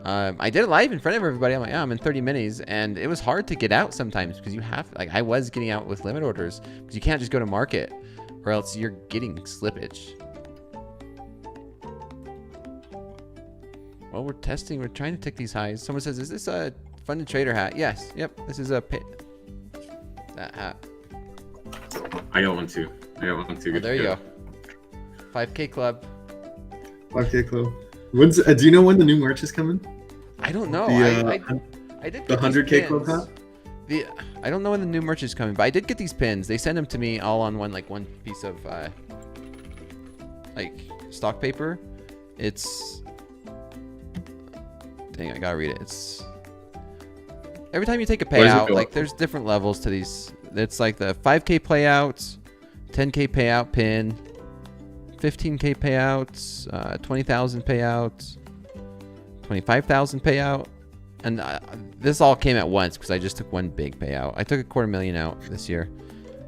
I did it live in front of everybody. I'm like, yeah, I'm in 30 minis, and it was hard to get out sometimes because you have, like, I was getting out with limit orders because you can't just go to market, or else you're getting slippage. Well, we're testing. We're trying to tick these highs. Someone says, "Is this a funded trader hat?" Yes. Yep. This is that hat. I got one too. Oh, there you go. 5K club. 5K club. When's do you know when the new merch is coming? I don't know. I did the get 100K club hat. I don't know when the new merch is coming, but I did get these pins. They sent them to me all on one piece of like stock paper. It's, dang, I gotta read it. It's every time you take a payout, like there's different levels to these. It's like the 5K payouts, 10K payout pin, 15K payouts, 20,000 payouts, 25,000 payout, and this all came at once because I just took one big payout. I took $250,000 out this year.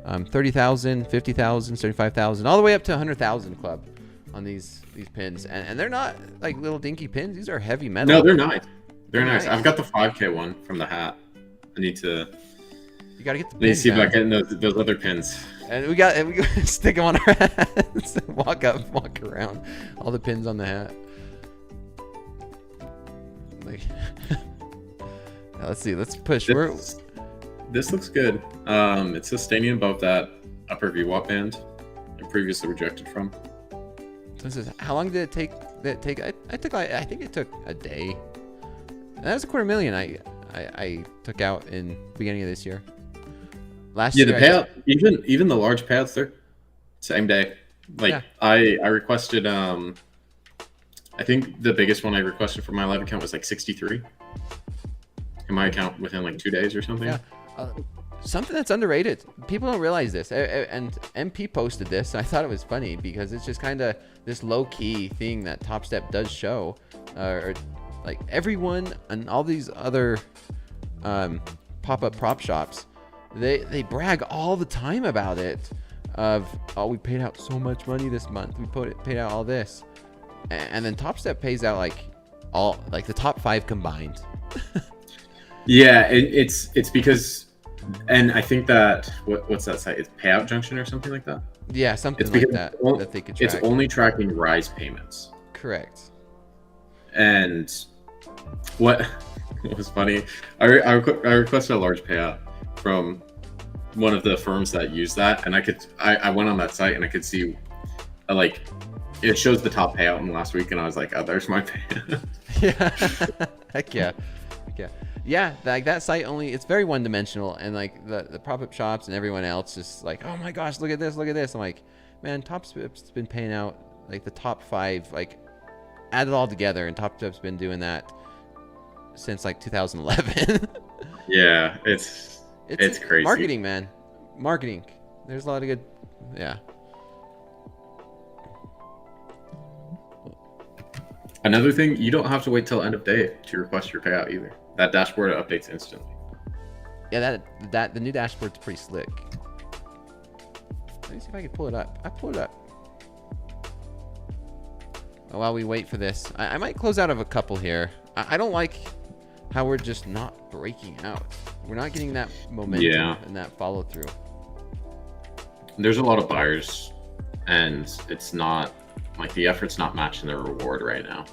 30,000, 50,000, 75,000, all the way up to 100,000 club on these pins, and they're not like little dinky pins. These are heavy metal. No, they're nice. They're nice. I've got the 5K one from the hat. I need to. You gotta get the. Need to see about getting those other pins. And we got stick them on our hats. walk around, all the pins on the hat. Like, now let's see. Let's push. This looks good. It's sustaining above that upper VWAP band it previously rejected from. So this is, how long did it take? I think it took a day. And that was $250,000 I took out in beginning of this year. Last year, the payout, even the large payouts, they're same day. Like, yeah. I requested, I think the biggest one I requested for my live account was like 63 in my account within like 2 days or something. Yeah. Something that's underrated. People don't realize this. And MP posted this. I thought it was funny because it's just kind of this low key thing that Topstep does show. Or like everyone and all these other pop-up prop shops, they brag all the time about it. Of, oh, we paid out so much money this month. We paid out all this. And then Topstep pays out like the top 5 combined. Yeah, it's because, and I think that what's that site? It's Payout Junction or something like that. Yeah, something like that. That they could track. It's only tracking rise payments. Correct. And what was funny? I requested a large payout from one of the firms that use that, and I went on that site and I could see like it shows the top payout in last week, and I was like, oh, there's my payout. Yeah. Heck yeah. Yeah, like that site it's very one-dimensional, and like the pop-up shops and everyone else is like, oh my gosh, look at this. I'm like, man, Topstep's been paying out like the top 5, like add it all together, and Topstep's been doing that since like 2011. Yeah, it's crazy. Marketing, man. Marketing. There's a lot of good, yeah. Another thing, you don't have to wait till end of day to request your payout either. That dashboard updates instantly. Yeah, the new dashboard's pretty slick. Let me see if I can pull it up. I pulled it up. While we wait for this, I might close out of a couple here. I don't like how we're just not breaking out. We're not getting that momentum and that follow through. There's a lot of buyers, and it's not like the effort's not matching the reward right now.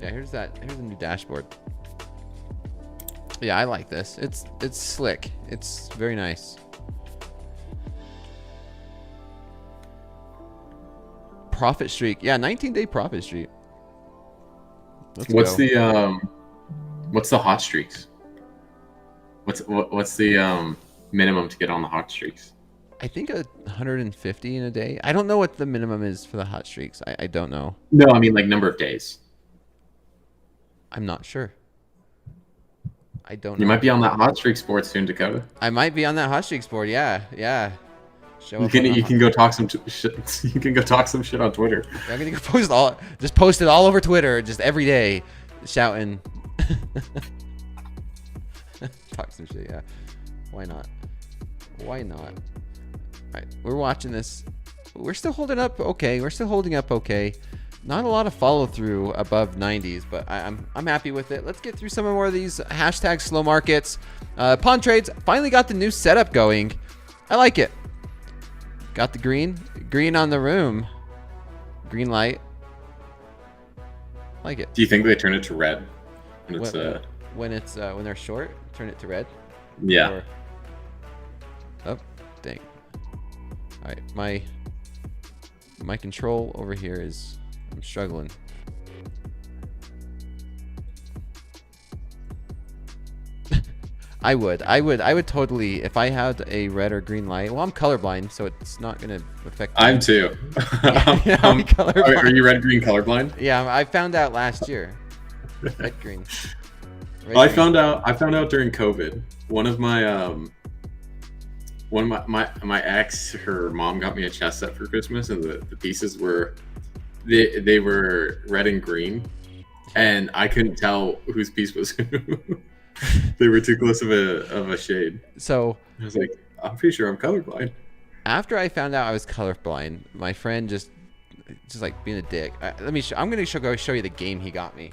Yeah, here's the new dashboard. Yeah, I like this. It's slick. It's very nice. Profit streak. Yeah, 19-day profit streak. What's the hot streaks? What's the minimum to get on the hot streaks? I think 150 in a day. I don't know what the minimum is for the hot streaks. I don't know. No, I mean like number of days. I'm not sure. I don't know. You might be on that hot streak sport soon, Dakota. I might be on that hot streaks board. Yeah. Show You up on the can go talk some shit. You can go talk some shit on Twitter. I'm gonna go post it all over Twitter, just every day, shouting. Talk some shit, yeah. Why not? All right, we're watching this. We're still holding up okay. Not a lot of follow through above 90s, but I'm happy with it. Let's get through some more of these hashtag slow markets. Pawn trades finally got the new setup going. I like it. Got the green on the room. Green light. Like it. Do you think they turn it to red? When When they're short, turn it to red. Yeah. Or, oh, dang. All right, my control over here is I'm struggling. I would totally, if I had a red or green light. Well, I'm colorblind, so it's not gonna affect me. I'm too. I'm colorblind. Are you red green colorblind? Yeah, I found out last year. Red green. I found out during COVID. One of my ex, her mom got me a chess set for Christmas, and the pieces were they were red and green, and I couldn't tell whose piece was who. They were too close of a shade. So I was like, I'm pretty sure I'm colorblind. After I found out I was colorblind, my friend just like being a dick. I'm gonna go show you the game he got me.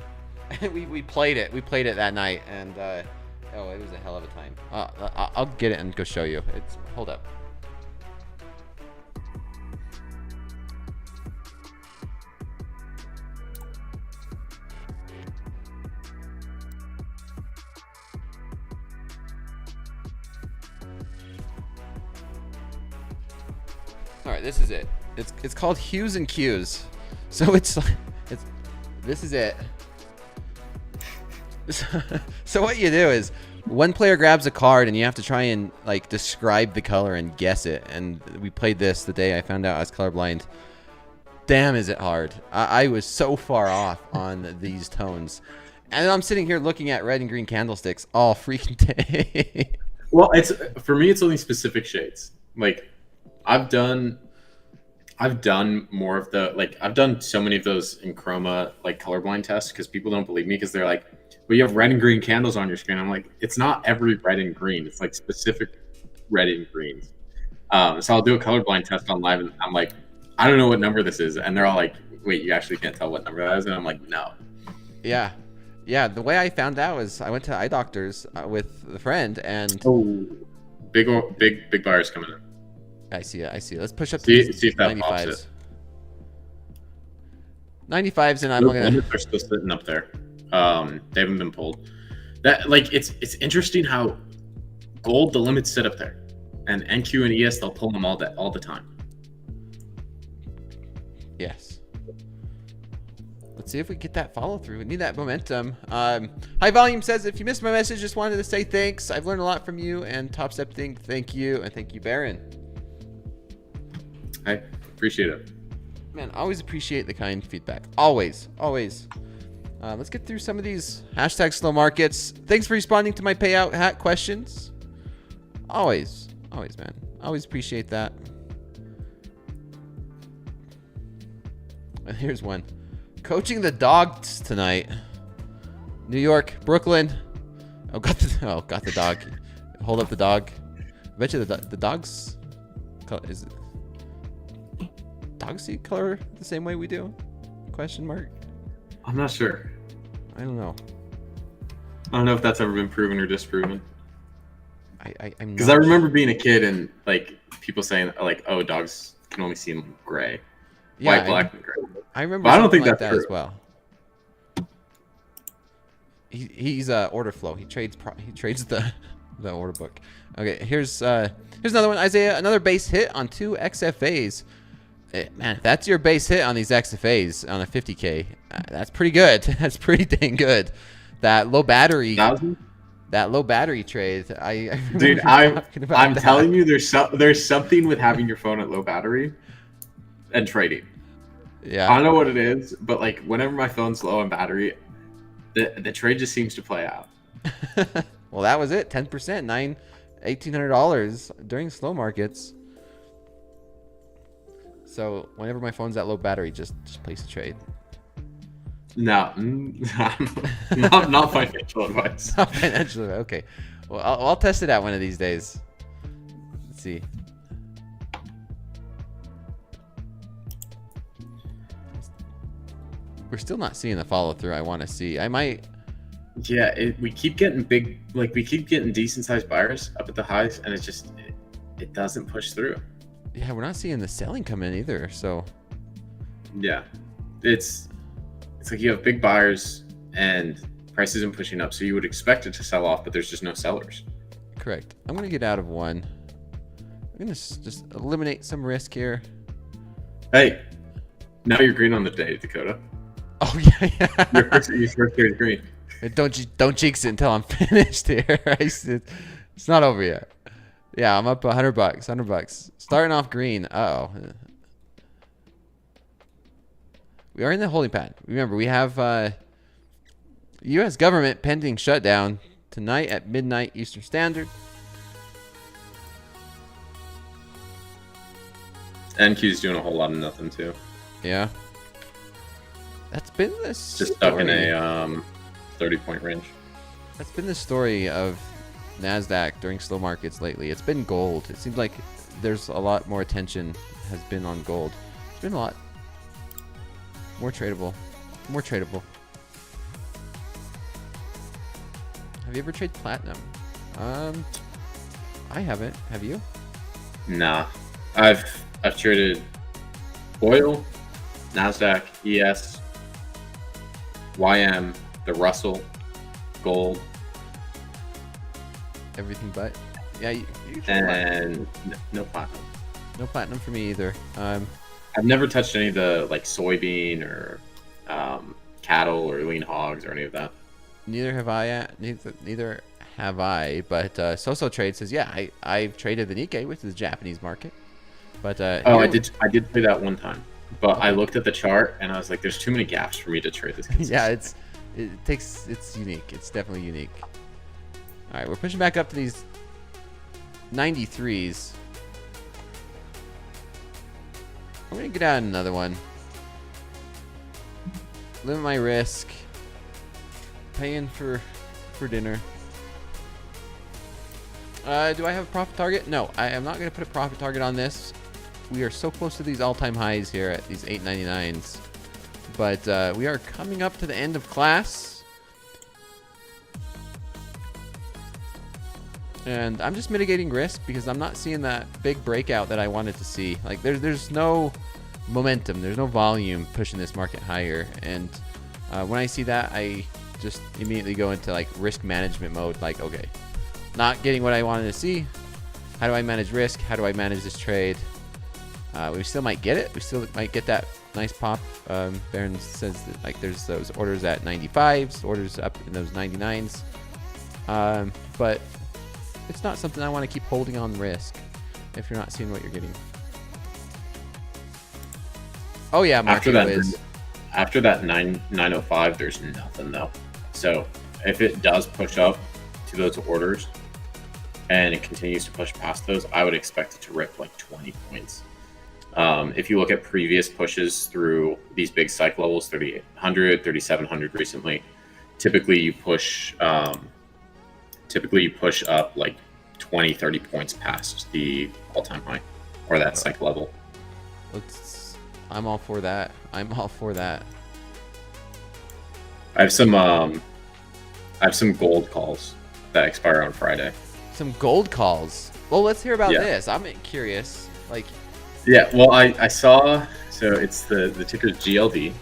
we played it. We played it that night, and it was a hell of a time. I'll get it and go show you. Hold up. All right, this is it. It's called Hues and Cues. So this is it. So what you do is one player grabs a card and you have to try and like describe the color and guess it. And we played this the day I found out I was colorblind. Damn, is it hard. I was so far off on these tones. And I'm sitting here looking at red and green candlesticks all freaking day. Well, for me, it's only specific shades. Like I've done more of I've done so many of those in chroma like colorblind tests because people don't believe me because they're like, well, you have red and green candles on your screen. I'm like, it's not every red and green. It's like specific red and greens. So I'll do a colorblind test on live and I'm like, I don't know what number this is. And they're all like, wait, you actually can't tell what number that is? And I'm like, no. Yeah. The way I found out was I went to eye doctors with a friend and big buyers coming in. I see it. Let's push up See to if that 95s. 95s, and I'm looking at. They're still sitting up there. They haven't been pulled. That it's interesting how gold the limits sit up there, and NQ and ES they'll pull them all the time. Yes. Let's see if we get that follow through. We need that momentum. High Volume says, if you missed my message, just wanted to say thanks. I've learned a lot from you and Topstep Think. Thank you, and thank you, Baron. I appreciate it. Man, always appreciate the kind feedback. Always. Let's get through some of these hashtag slow markets. Thanks for responding to my payout hat questions. Always, man. Always appreciate that. And here's one. Coaching the dogs tonight. New York, Brooklyn. Got the dog. Hold up the dog. I bet you the dog's is it? Dogs see color the same way we do? Question mark. I'm not sure. I don't know. I don't know if that's ever been proven or disproven. I'm because I remember being a kid and like people saying like, "Oh, dogs can only see in gray, white, black, and gray." I remember. But I don't think like that's that true. as well. He's order flow. He trades the order book. Okay, here's another one. Isaiah, another base hit on 2 XFAs. Man, if that's your base hit on these XFAs on a 50K, that's pretty good. That's pretty dang good. That low battery. 1,000? That low battery trade. Dude, I'm telling you, there's something with having your phone at low battery and trading. Yeah. I don't know what it is, but like whenever my phone's low on battery, The trade just seems to play out. Well, that was it. 10%, $1,800 during slow markets. So whenever my phone's at low battery, just place a trade. No, not financial advice. Not financial. Okay. Well, I'll test it out one of these days. Let's see. We're still not seeing the follow through I want to see. I might. Yeah, we keep getting we keep getting decent sized buyers up at the highs, and it doesn't push through. Yeah, we're not seeing the selling come in either. So. Yeah, it's like you have big buyers and price isn't pushing up, so you would expect it to sell off, but there's just no sellers. Correct. I'm gonna get out of one. I'm gonna just eliminate some risk here. Hey, now you're green on the day, Dakota. Oh yeah. Your first trade green. Don't jinx it until I'm finished here. It's not over yet. Yeah, I'm up $100. $100. Starting off green. Uh-oh. We are in the holding pattern. Remember, we have U.S. government pending shutdown tonight at midnight Eastern Standard. NQ's doing a whole lot of nothing too. Yeah. That's been this. Just stuck in a 30-point range. That's been the story of NASDAQ during slow markets lately. It's been gold. It seems like there's a lot more attention has been on gold. It's been a lot more tradable. More tradable. Have you ever traded platinum? I haven't. Have you? Nah. I've traded oil, NASDAQ, ES, YM, the Russell, gold. Everything but. Yeah, you and no platinum. No platinum for me either. I've never touched any of the like soybean or cattle or lean hogs or any of that. Neither have I. Neither have I. But Soso Trade says, yeah, I've traded the Nikkei, which is the Japanese market. But I did play that one time. But I looked at the chart and I was like, there's too many gaps for me to trade this. Yeah, it's unique. It's definitely unique. All right, we're pushing back up to these 93s. I'm gonna get out another one. Limit my risk. Paying for dinner. Do I have a profit target? No, I am not gonna put a profit target on this. We are so close to these all-time highs here at these 8.99s, but we are coming up to the end of class, and I'm just mitigating risk because I'm not seeing that big breakout that I wanted to see. Like there's no momentum, there's no volume pushing this market higher, and when I see that, I just immediately go into like risk management mode. Like, okay, not getting what I wanted to see. How do I manage risk? How do I manage this trade? We still might get it. We still might get that nice pop. Baron says that like there's those orders at 95s, orders up in those 99s. But it's not something I want to keep holding on risk if you're not seeing what you're getting. Oh yeah, after that 905, there's nothing though. So if it does push up to those orders and it continues to push past those, I would expect it to rip like 20 points. If you look at previous pushes through these big cycle levels, 3,800, 3,700 recently, typically you push up like 20, 30 points past the all-time high or that cycle level. I'm all for that. I'm all for that. I have some gold calls that expire on Friday. Some gold calls. Well, let's hear about Yeah. this. I'm curious. Like, yeah, well, I saw, so it's the ticker's GLD.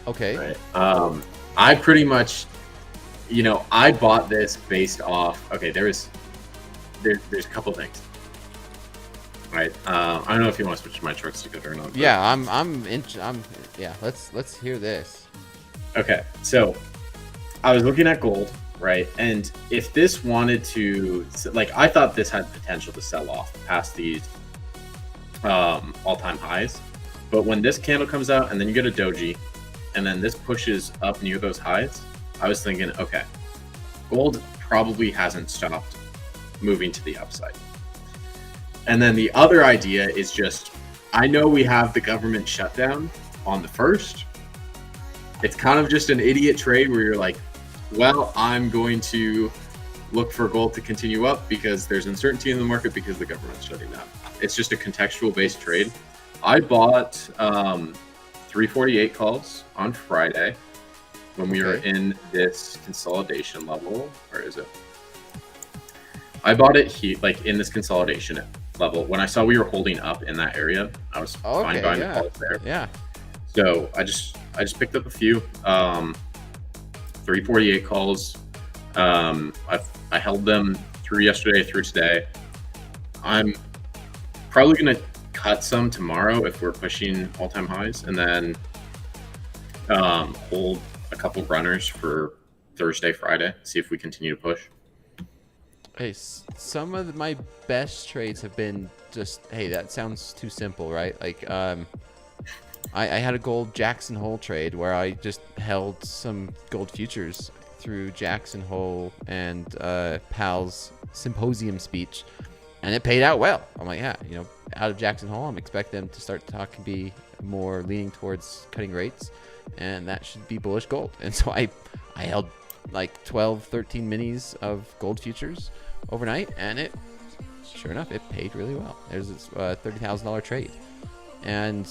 okay. Right. I pretty much, I bought this based off. Okay, there's a couple things. Right. I don't know if you want to switch to my charts to go or not. But... Yeah, yeah. Let's hear this. Okay, so I was looking at gold, right? And if this wanted to, like, I thought this had potential to sell off past these all-time highs, but when this candle comes out and then you get a doji, and then this pushes up near those highs, I was thinking, okay, gold probably hasn't stopped moving to the upside. And then the other idea is just, I know we have the government shutdown on the 1st. It's kind of just an idiot trade where you're like, well, I'm going to look for gold to continue up because there's uncertainty in the market because the government's shutting down. It's just a contextual based trade. I bought 348 calls on Friday when we were in this consolidation level. Where is it? I bought it like in this consolidation level. When I saw we were holding up in that area, I was fine buying the calls there. Yeah. So I just picked up a few 348 calls. I held them through yesterday, through today. I'm probably gonna cut some tomorrow if we're pushing all-time highs, and then hold a couple runners for Thursday, Friday. See if we continue to push. Hey, some of my best trades have been just, hey, that sounds too simple, right? Like, I had a gold Jackson Hole trade where I just held some gold futures through Jackson Hole and Pal's symposium speech, and it paid out well. I'm like, yeah, you know, out of Jackson Hole, I'm expecting them to start talking, be more leaning towards cutting rates, and that should be bullish gold. And so I held like 12, 13 minis of gold futures overnight, and it, sure enough, it paid really well. There's this $30,000 trade. And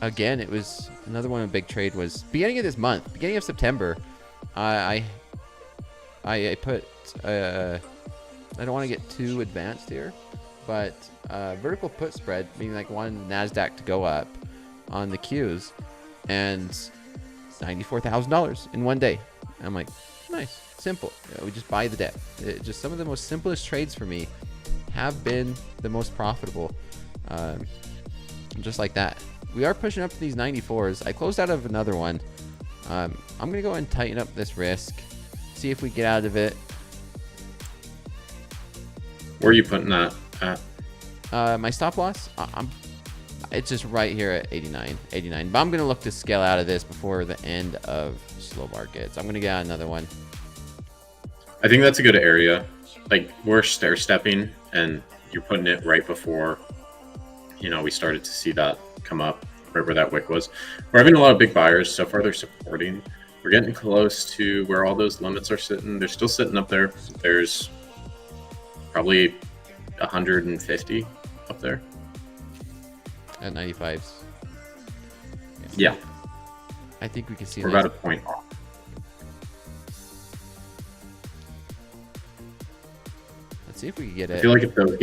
again, it was another one, a big trade was beginning of this month, beginning of September. I put, I don't want to get too advanced here, but vertical put spread, meaning like wanting the NASDAQ to go up on the Qs, and $94,000 in one day. I'm like, nice, simple. You know, we just buy the dip. Just some of the most simplest trades for me have been the most profitable. Just like that. We are pushing up to these 94s. I closed out of another one. I'm going to go and tighten up this risk. See if we get out of it. Where are you putting that at? My stop loss, it's just right here at 89. But I'm going to look to scale out of this before the end of slow markets. I'm going to get out another one. I think that's a good area. Like, we're stair stepping, and you're putting it right before, you know, we started to see that come up, right where that wick was. We're having a lot of big buyers. So far, they're supporting. We're getting close to where all those limits are sitting. They're still sitting up there. There's probably 150 up there. At 95s. Yeah. I think we can see we're about a point off. Let's see if we can get it. I feel like if those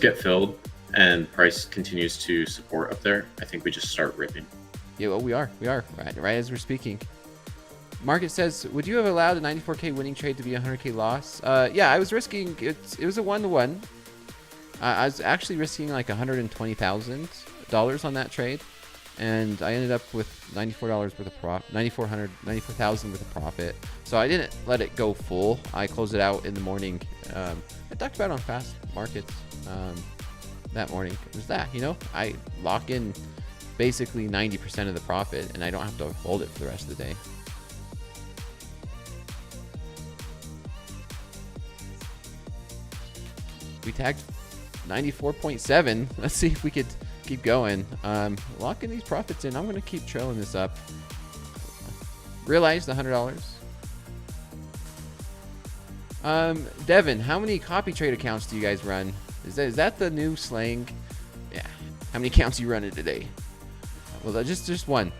get filled and price continues to support up there, I think we just start ripping. Yeah, well, we are right as we're speaking. Market says, would you have allowed a 94K winning trade to be a 100K loss? Yeah, I was risking, it was a 1-to-1. I was actually risking like $120,000 on that trade, and I ended up with $94 worth of profit, $94,000 worth of profit. So I didn't let it go full. I closed it out in the morning. I talked about it on Fast Markets that morning. It was that, you know, I lock in basically 90% of the profit, and I don't have to hold it for the rest of the day. We tagged 94.7. Let's see if we could keep going. Locking these profits in. I'm going to keep trailing this up. Realized $100. Devin, how many copy trade accounts do you guys run? Is that the new slang? Yeah. How many accounts you running today? Well, just one.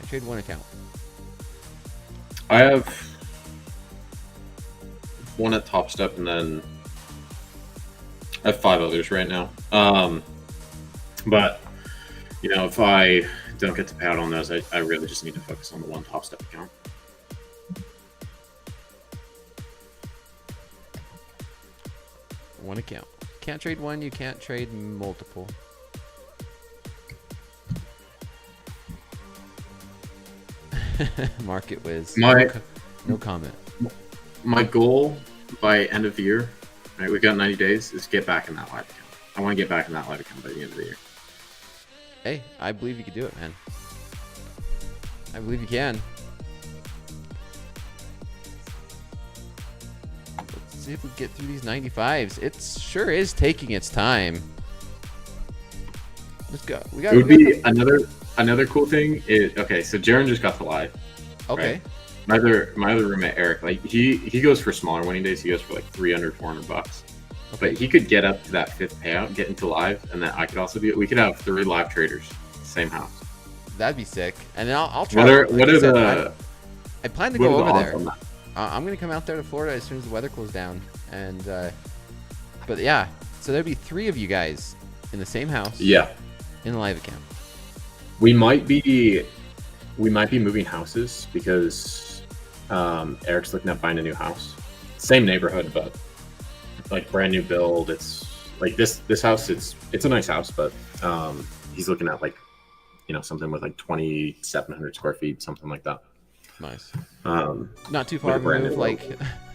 I trade one account. I have one at Topstep, and then I have 5 others right now. But, you know, if I don't get to pay out on those, I really just need to focus on the one Topstep account. One account. Can't trade one, you can't trade multiple. Market whiz. No comment. My goal by end of the year, right, we've got 90 days, is get back in that live account. I want to get back in that live account by the end of the year. Hey, I believe you can do it, man. I believe you can. see if we get through these 95s. It sure is taking its time. Let's go. We got. It would be another cool thing is, okay, so Jaron just got to live. Okay. Right? My other roommate Eric, like he goes for smaller winning days. He goes for like 300, 400 bucks. Okay. But he could get up to that 5th payout, get into live, and then I could also do it. We could have 3 live traders, same house. That'd be sick. And then I'll try. I plan to go over there. I'm gonna come out there to Florida as soon as the weather cools down. And but yeah, so there'd be 3 of you guys in the same house. Yeah. In a live account. We might be moving houses because Eric's looking at buying a new house. Same neighborhood, but like brand new build. It's like this house. It's a nice house, but he's looking at like, something with like 2,700 square feet, something like that. Nice. Not too far removed, like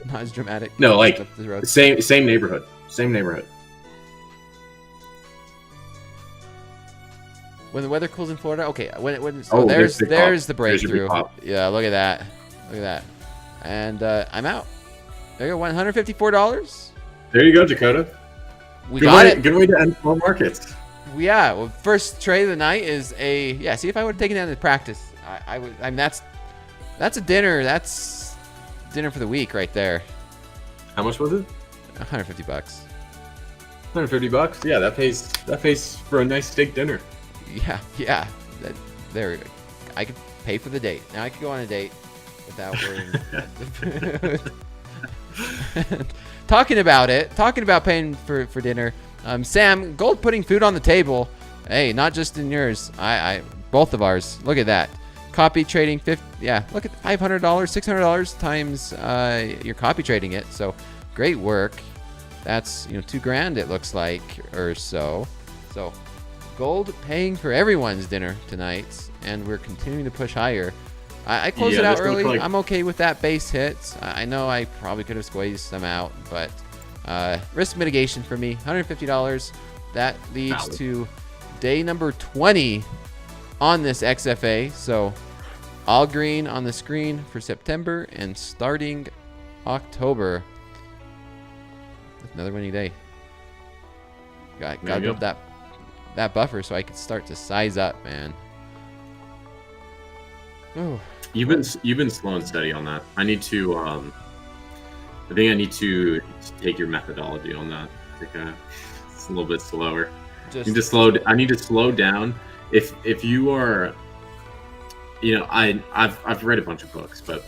not as dramatic. No, like up the road. same neighborhood. Same neighborhood. When the weather cools in Florida, okay. There's the breakthrough. Yeah, look at that. Look at that. And I'm out. There you go, $154. There you go, Dakota. We got it. Good way to end small markets. Yeah. Well, first trade of the night is see if I would have taken that into practice. I would. I mean, that's a dinner. That's dinner for the week right there. How much was it? $150. $150. Yeah, that pays for a nice steak dinner. Yeah. I could pay for the date. Now I could go on a date without worrying. Talking about paying for dinner. Sam, gold putting food on the table. Hey, not just in yours. I both of ours. Look at that. Copy trading 50. Yeah, look at $500, $600 times you're copy trading it. So great work. That's $2,000 it looks like or so. So gold paying for everyone's dinner tonight, and we're continuing to push higher. I closed it out early. I'm okay with that base hit. I know I probably could have squeezed some out, but risk mitigation for me, $150. That leads to day number 20 on this XFA. So all green on the screen for September and starting October. Another winning day. Got to build that buffer so I can start to size up, man. Ooh. You've been slow and steady on that. I need to I think I need to take your methodology on that. I think it's a little bit slower. I need to slow down. If you are, I've read a bunch of books, but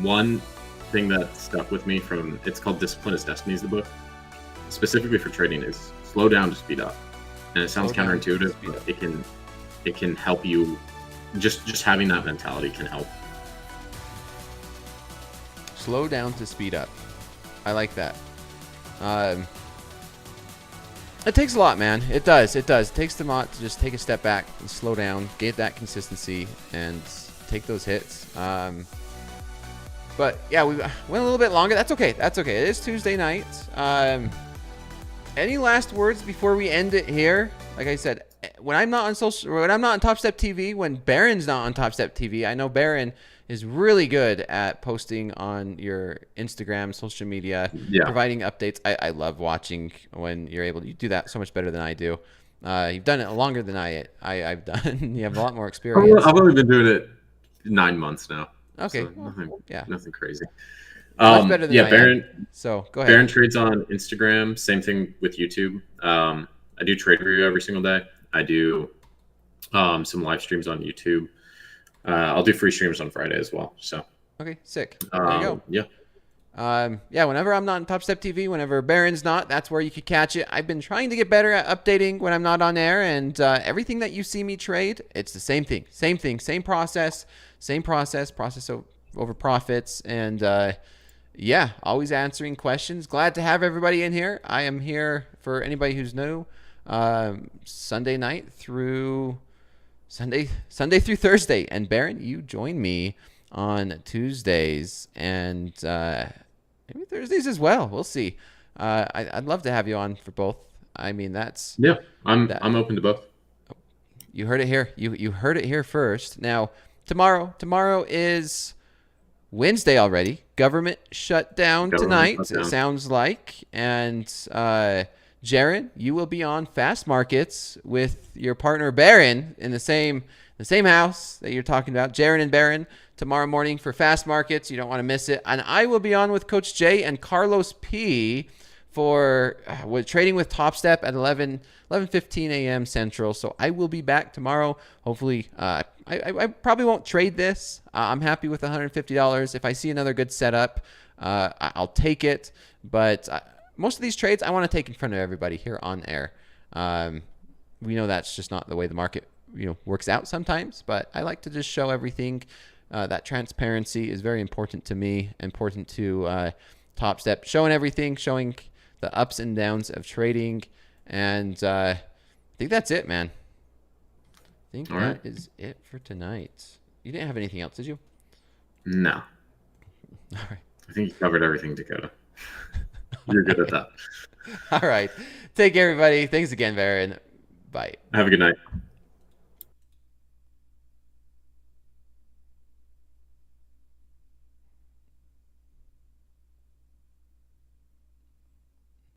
one thing that stuck with me it's called Discipline is Destiny is the book, specifically for trading, is slow down to speed up. And it sounds counterintuitive, but it can help you. Just having that mentality can help. Slow down to speed up. I like that. It takes a lot, man. It does. It takes a lot to just take a step back and slow down, get that consistency, and take those hits. But yeah, we went a little bit longer. That's okay. It is Tuesday night. Any last words before we end it here? Like I said, when I'm not on Topstep TV, when Baron's not on Topstep TV, I know Baron is really good at posting on your Instagram, social media, providing updates. I love watching when you're able to. You do that so much better than I do. You've done it longer than I've done. You have a lot more experience. I've only been doing it 9 months now. Okay. So nothing crazy. Much better than Baron. So go ahead. Baron trades on Instagram. Same thing with YouTube. I do trade review every single day. I do some live streams on YouTube. I'll do free streams on Friday as well. So okay, sick. There you go. Yeah. Whenever I'm not on Topstep TV, whenever Baron's not, that's where you could catch it. I've been trying to get better at updating when I'm not on air, and everything that you see me trade, it's the same thing. Same process over profits, and always answering questions. Glad to have everybody in here. I am here for anybody who's new. Sunday through Thursday, and Baron, you join me on Tuesdays and maybe Thursdays as well. We'll see. I'd love to have you on for both. I mean, I'm open to both. You heard it here. You heard it here first. Now tomorrow is Wednesday already. Government shut down tonight, shut down. it sounds like. And Jaron, you will be on Fast Markets with your partner Baron in the same house that you're talking about. Jaron and Baron tomorrow morning for Fast Markets. You don't want to miss it. And I will be on with Coach Jay and Carlos P for trading with Topstep at 11:15 a.m. Central. So I will be back tomorrow. Hopefully, I probably won't trade this. I'm happy with $150. If I see another good setup, I'll take it. But most of these trades I want to take in front of everybody here on air. We know that's just not the way the market works out sometimes. But I like to just show everything. That transparency is very important to me. Important to Topstep, showing everything, showing the ups and downs of trading. And I think that's it, man. I think that is it for tonight. You didn't have anything else, did you? No. All right. I think you covered everything, Dakota. You're good at that. All right. Take care, everybody. Thanks again, Baron. Bye. Have a good night.